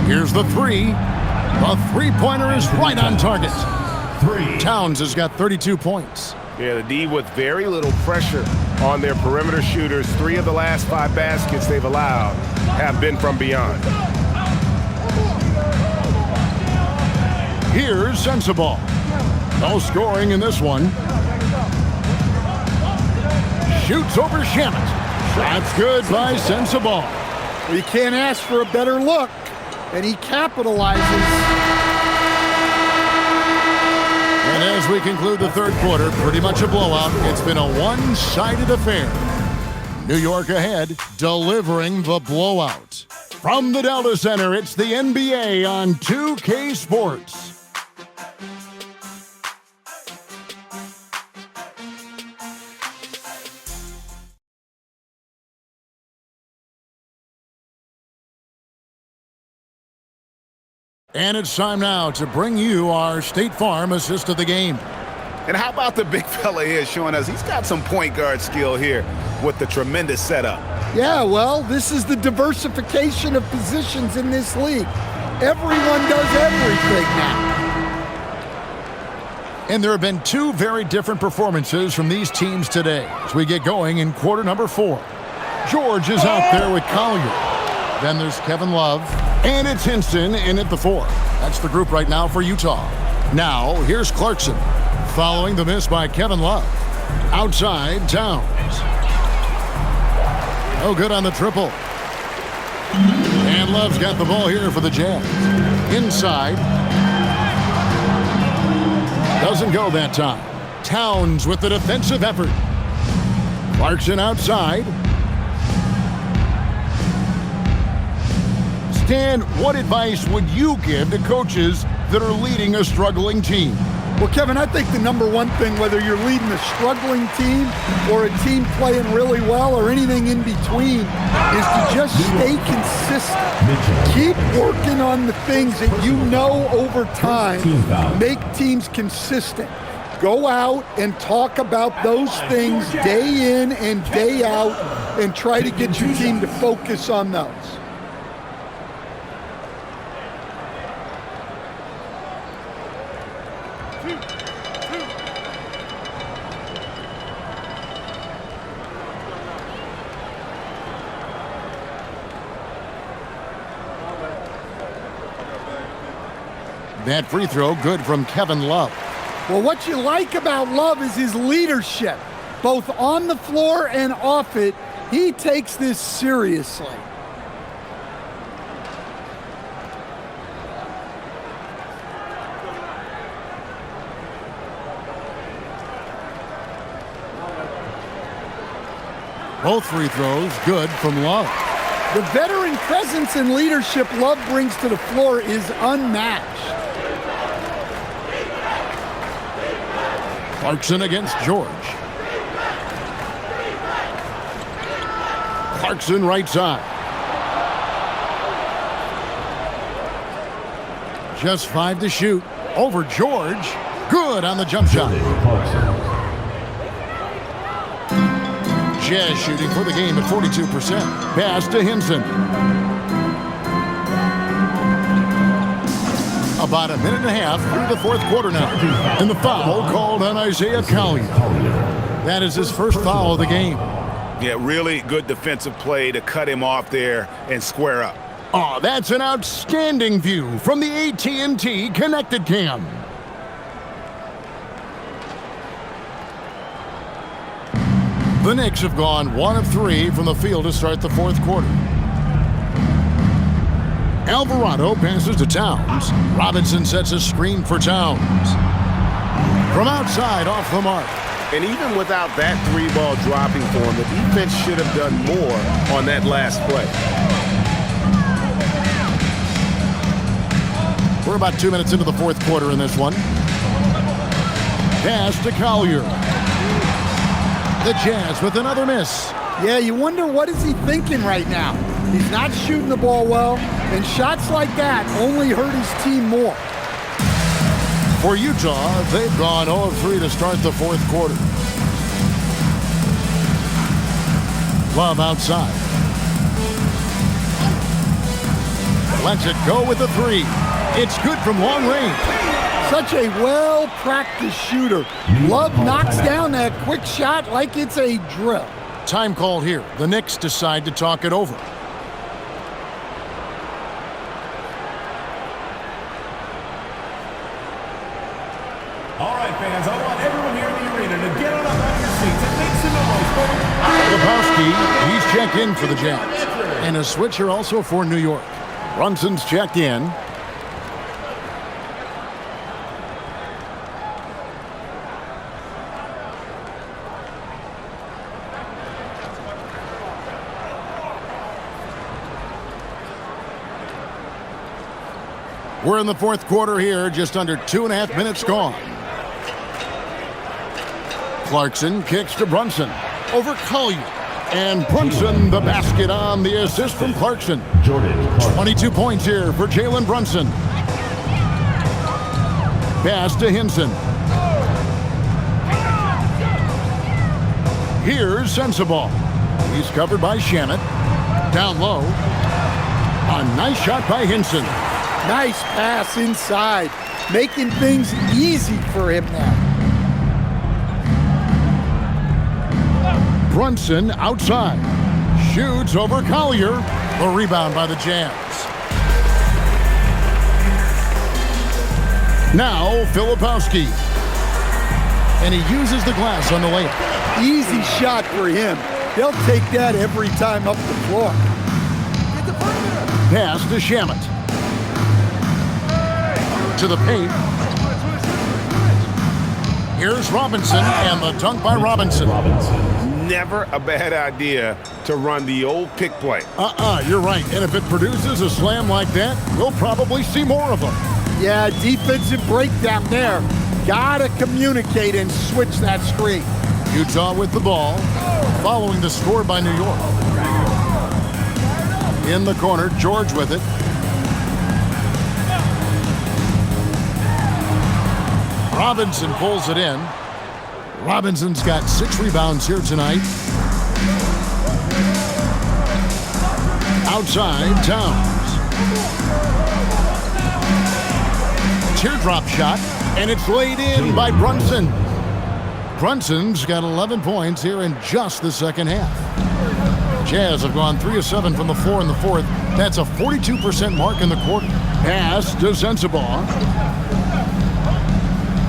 Here's the three. The three-pointer is right on target. Towns has got 32 points. Yeah, the D with very little pressure on their perimeter shooters. 3 of the last 5 baskets they've allowed have been from beyond. Here's Sensabaugh. No scoring in this one. Shoots over Shamet. That's good by Sensabaugh. Well, you can't ask for a better look, and he capitalizes. And as we conclude the third quarter, pretty much a blowout. It's been a one-sided affair. New York ahead, delivering the blowout. From the Delta Center, it's the NBA on 2K Sports. And it's time now to bring you our State Farm assist of the game. And how about the big fella here showing us he's got some point guard skill here with the tremendous setup. Yeah, well, this is the diversification of positions in this league. Everyone does everything now. And there have been 2 very different performances from these teams today as we get going in quarter number 4. George is out there with Collier. Then there's Kevin Love. And it's Hinson in at the 4. That's the group right now for Utah. Now, here's Clarkson, following the miss by Kevin Love. Outside, Towns. No good on the triple. And Love's got the ball here for the Jazz. Inside. Doesn't go that time. Towns with the defensive effort. Clarkson outside. Stan, what advice would you give to coaches that are leading a struggling team? Well, Kevin, I think the number one thing, whether you're leading a struggling team or a team playing really well or anything in between, is to just stay consistent. Keep working on the things that you know over time make teams consistent. Go out and talk about those things day in and day out and try to get your team to focus on those. That free throw good from Kevin Love. Well, what you like about Love is his leadership, both on the floor and off it. He takes this seriously. Both free throws good from Love. The veteran presence and leadership Love brings to the floor is unmatched. Clarkson against George. Clarkson right side. Just 5 to shoot. Over George. Good on the jump shot. Jazz shooting for the game at 42%. Pass to Hinson. About a minute and a half through the fourth quarter now. And the foul called on Isaiah Collier. That is his first foul of the game. Yeah, really good defensive play to cut him off there and square up. Oh, that's an outstanding view from the AT&T Connected Cam. The Knicks have gone 1 of 3 from the field to start the fourth quarter. Alvarado passes to Towns. Robinson sets a screen for Towns. From outside, off the mark. And even without that 3-ball dropping for him, the defense should have done more on that last play. We're about 2 minutes into the fourth quarter in this one. Pass to Collier. The Jazz with another miss. Yeah, you wonder what is he thinking right now. He's not shooting the ball well, and shots like that only hurt his team more. For Utah, they've gone 0 of 3 to start the fourth quarter. Love outside. Lets it go with a three. It's good from long range. Such a well-practiced shooter. Love knocks down that quick shot like it's a drill. Time called here. The Knicks decide to talk it over. All right, fans, I want everyone here in the arena to get on up out of your seats and make some noise, folks. Lebowski, he's checked in for the Jazz. And a switcher also for New York. Brunson's checked in. We're in the fourth quarter here, just under 2.5 minutes gone. Clarkson kicks to Brunson. Over Collier. And Brunson, the basket on the assist from Clarkson. 22 points here for Jalen Brunson. Pass to Hinson. Here's Sensabaugh. He's covered by Shannon. Down low. A nice shot by Hinson. Nice pass inside, making things easy for him now. Brunson outside. Shoots over Collier. A rebound by the Jazz. Now Filipowski. And he uses the glass on the layup. Easy shot for him. They'll take that every time up the floor. Pass to Shamet. To the paint. Here's Robinson, and the dunk by Robinson. Never a bad idea to run the old pick play. You're right. And if it produces a slam like that, we'll probably see more of them. Yeah, defensive breakdown there. Gotta communicate and switch that screen. Utah with the ball, following the score by New York. In the corner, George with it. Robinson pulls it in. Robinson's got 6 rebounds here tonight. Outside, Towns. Teardrop shot, and it's laid in by Brunson. Brunson's got 11 points here in just the second half. Jazz have gone 3 of 7 from the floor in the fourth. That's a 42% mark in the quarter. Pass to Sensabaugh.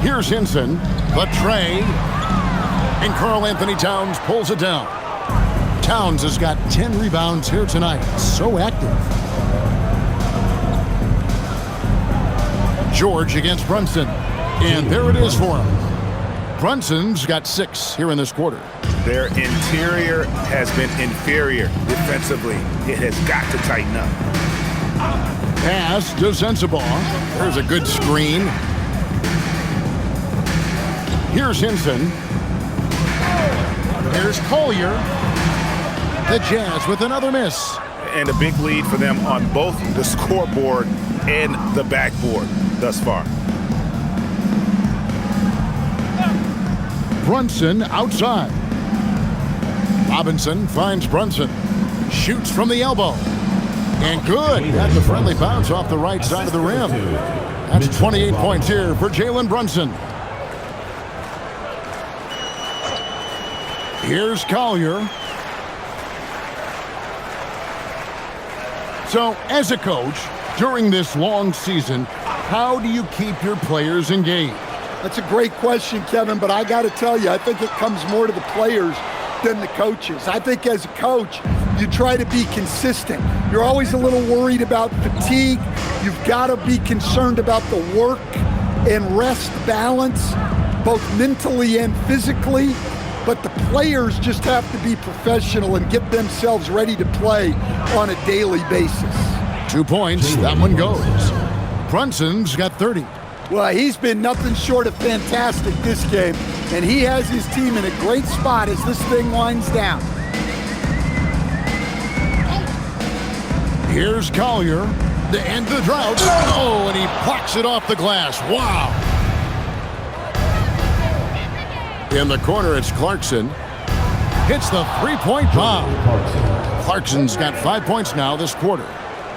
Here's Hinson, the tray, and Karl-Anthony Towns pulls it down. Towns has got 10 rebounds here tonight. So active. George against Brunson, and there it is for him. Brunson's got 6 here in this quarter. Their interior has been inferior defensively. It has got to tighten up. Pass to Sensabaugh. There's a good screen. Here's Hinson. Here's Collier. The Jazz with another miss. And a big lead for them on both the scoreboard and the backboard thus far. Brunson outside. Robinson finds Brunson. Shoots from the elbow. And good. Got the friendly bounce off the right side of the rim. That's 28 points here for Jalen Brunson. Here's Collier. So, as a coach, during this long season, how do you keep your players engaged? That's a great question, Kevin, but I got to tell you, I think it comes more to the players than the coaches. I think as a coach, you try to be consistent. You're always a little worried about fatigue. You've got to be concerned about the work and rest balance, both mentally and physically. But the players just have to be professional and get themselves ready to play on a daily basis. 2 points, that one goes. Brunson's got 30. Well, he's been nothing short of fantastic this game, and he has his team in a great spot as this thing winds down. Here's Collier, the end of the drought. Oh, and he plucks it off the glass. Wow. In the corner, it's Clarkson. Hits the three-point bomb. Clarkson's got 5 points now this quarter.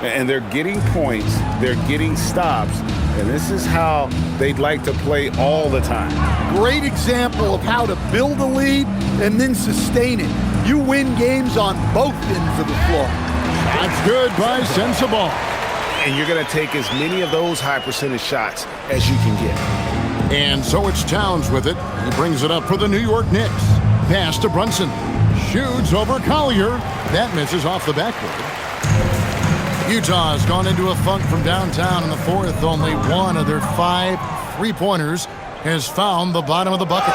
And they're getting points, they're getting stops, and this is how they'd like to play all the time. Great example of how to build a lead and then sustain it. You win games on both ends of the floor. That's good by Sensabaugh. And you're going to take as many of those high percentage shots as you can get. And so it's Towns with it. He brings it up for the New York Knicks. Pass to Brunson. Shoots over Collier. That misses off the backboard. Utah has gone into a funk from downtown in the fourth. Only one of their 5 three-pointers has found the bottom of the bucket.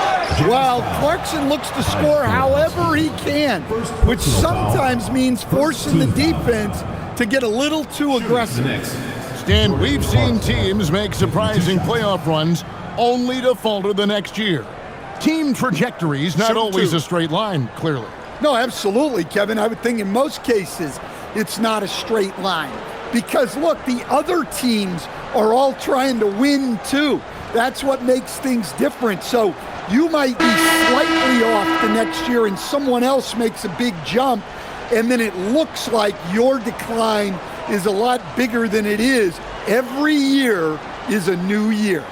Well, Clarkson looks to score however he can, which sometimes means forcing the defense to get a little too aggressive. Stan, we've seen teams make surprising playoff runs only to falter the next year. Team trajectories not always a straight line, clearly. No, absolutely, Kevin. I would think in most cases it's not a straight line. Because, look, the other teams are all trying to win, too. That's what makes things different. So you might be slightly off the next year and someone else makes a big jump, and then it looks like your decline is a lot bigger than it is. Every year is a new year.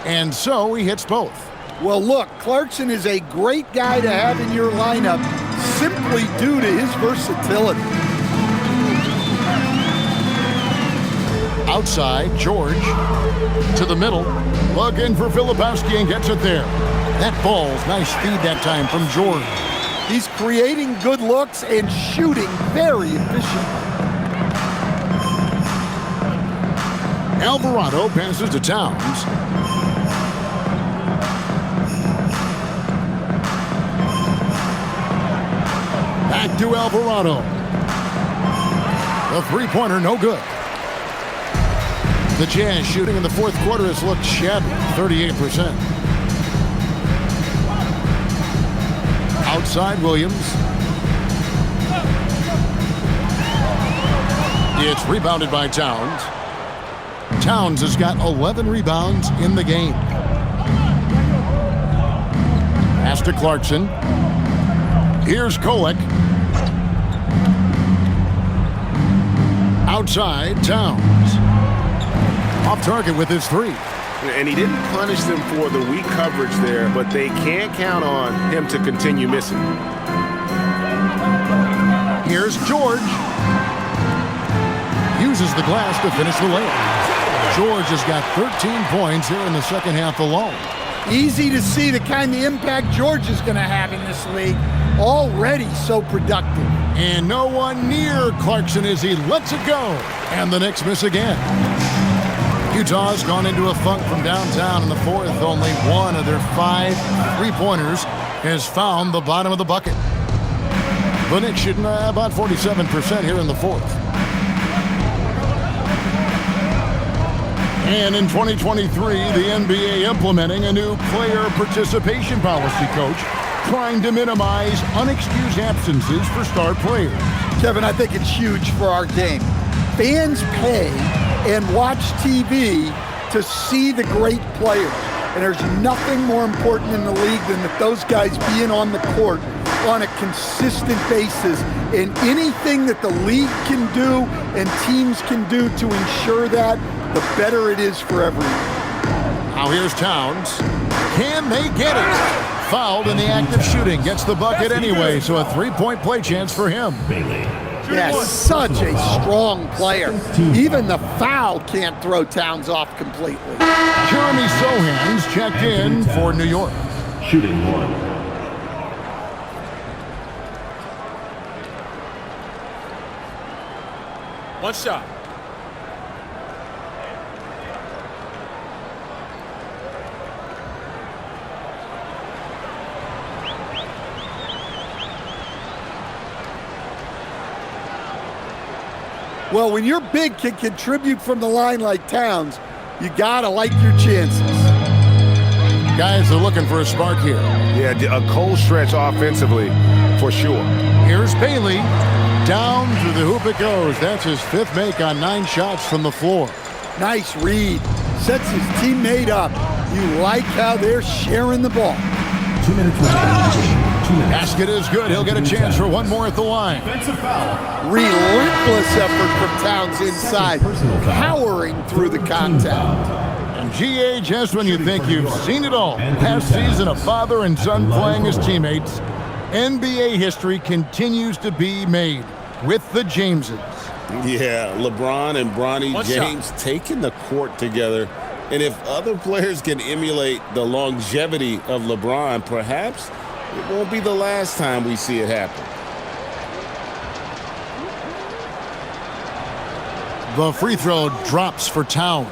And so he hits both. Well, look, Clarkson is a great guy to have in your lineup simply due to his versatility. Outside, George to the middle, looking for Filipowski and gets it there. That ball's nice feed that time from George. He's creating good looks and shooting very efficient. Alvarado passes to Towns. Back to Alvarado. The three-pointer, no good. The Jazz shooting in the fourth quarter has looked shabby, 38%. Outside Williams. It's rebounded by Towns. Towns has got 11 rebounds in the game. Pass to Clarkson. Here's Kolek. Outside, Towns. Off target with his three. And he didn't punish them for the weak coverage there, but they can't count on him to continue missing. Here's George. Uses the glass to finish the layup. George has got 13 points here in the second half alone. Easy to see the kind of impact George is going to have in this league. Already so productive. And no one near Clarkson as he lets it go. And the Knicks miss again. Utah's gone into a funk from downtown in the fourth. Only one of their 5 three-pointers has found the bottom of the bucket. The Knicks shooting about 47% here in the fourth. And in 2023, the NBA implementing a new player participation policy, Coach, trying to minimize unexcused absences for star players. Kevin, I think it's huge for our game. Fans pay and watch TV to see the great players. And there's nothing more important in the league than that those guys being on the court on a consistent basis. And anything that the league can do and teams can do to ensure that, the better it is for everyone. Now here's Towns. Can they get it? Fouled in the act of shooting. Gets the bucket anyway, so a three-point play chance for him. Yes, such a strong player. Even the foul can't throw Towns off completely. Jeremy Sohan's checked in for New York. Shooting one. One shot. Well, when your big can contribute from the line like Towns, you gotta like your chances. Guys are looking for a spark here. Yeah, a cold stretch offensively for sure. Here's Bailey. Down to the hoop it goes. That's his 5th make on 9 shots from the floor. Nice read. Sets his teammate up. You like how they're sharing the ball. 2 minutes remaining. Basket is good. He'll get a chance for one more at the line. Defensive foul. Relentless effort from Towns inside, powering through the contact. And GA, just when you think you've seen it all, past season of father and son playing as teammates, NBA history continues to be made with the Jameses. Yeah, LeBron and Bronny James taking the court together. And if other players can emulate the longevity of LeBron, perhaps it won't be the last time we see it happen. The free throw drops for Towns.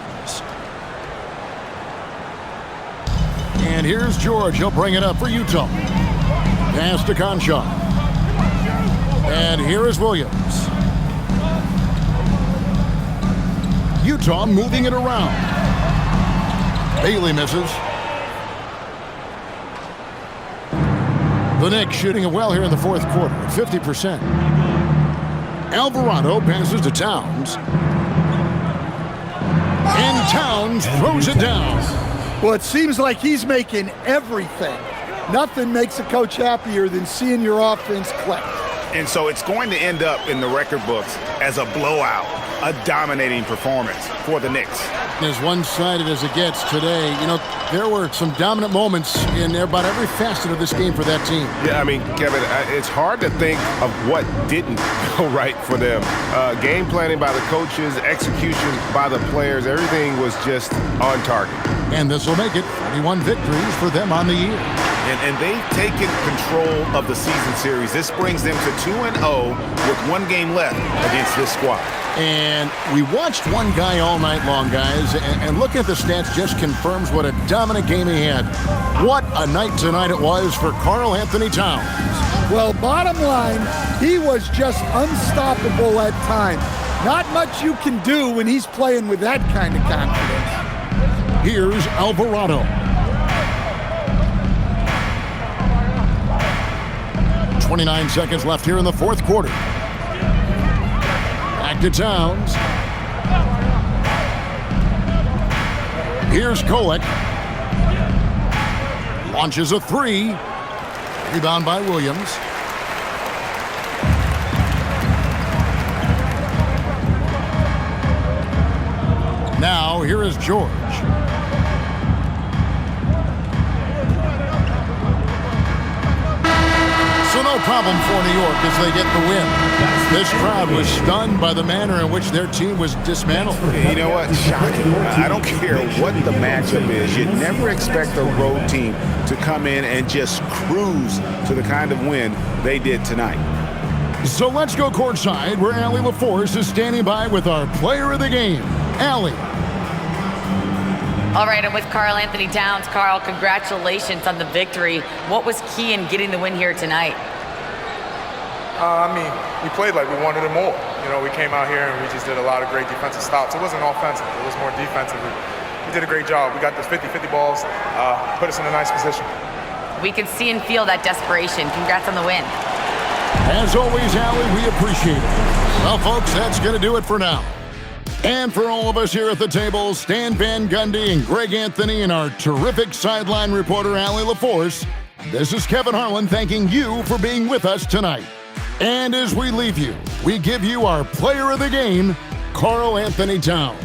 And here's George. He'll bring it up for Utah. Pass to Conchar. And here is Williams. Utah moving it around. Bailey misses. The Knicks shooting it well here in the 4th quarter at 50%. Alvarado passes to Towns. And Towns throws it down. Well, it seems like he's making everything. Nothing makes a coach happier than seeing your offense click. And so it's going to end up in the record books as a blowout, a dominating performance for the Knicks. As one-sided as it gets today, you know, there were some dominant moments in about every facet of this game for that team. Yeah, I mean, Kevin, it's hard to think of what didn't go right for them. Game planning by the coaches, execution by the players, everything was just on target. And this will make it 41 victories for them on the year. And they've taken control of the season series. This brings them to 2-0 with 1 game left against this squad. And we watched one guy all night long, guys, and looking at the stats just confirms what a dominant game he had. What a night tonight it was for Karl Anthony Towns. Well, bottom line, he was just unstoppable at times. Not much you can do when he's playing with that kind of confidence. Here's Alvarado. 29 seconds left here in the 4th quarter. Back to Towns. Here's Kolek. Launches a 3. Rebound by Williams. Now, here is George. So no problem for New York as they get the win. This crowd was stunned by the manner in which their team was dismantled. You know what? Shocking. I don't care what the matchup is. You'd never expect a road team to come in and just cruise to the kind of win they did tonight. So let's go courtside where Allie LaForce is standing by with our player of the game, Allie. All right, I'm with Karl Anthony Towns. Karl, congratulations on the victory. What was key in getting the win here tonight? I mean, we played like we wanted it more. You know, we came out here and we just did a lot of great defensive stops. It wasn't offensive. It was more defensive. We did a great job. We got the 50-50 balls, put us in a nice position. We can see and feel that desperation. Congrats on the win. As always, Allie, we appreciate it. Well, folks, that's going to do it for now. And for all of us here at the table, Stan Van Gundy and Greg Anthony and our terrific sideline reporter, Allie LaForce, this is Kevin Harlan thanking you for being with us tonight. And as we leave you, we give you our player of the game, Karl Anthony Towns.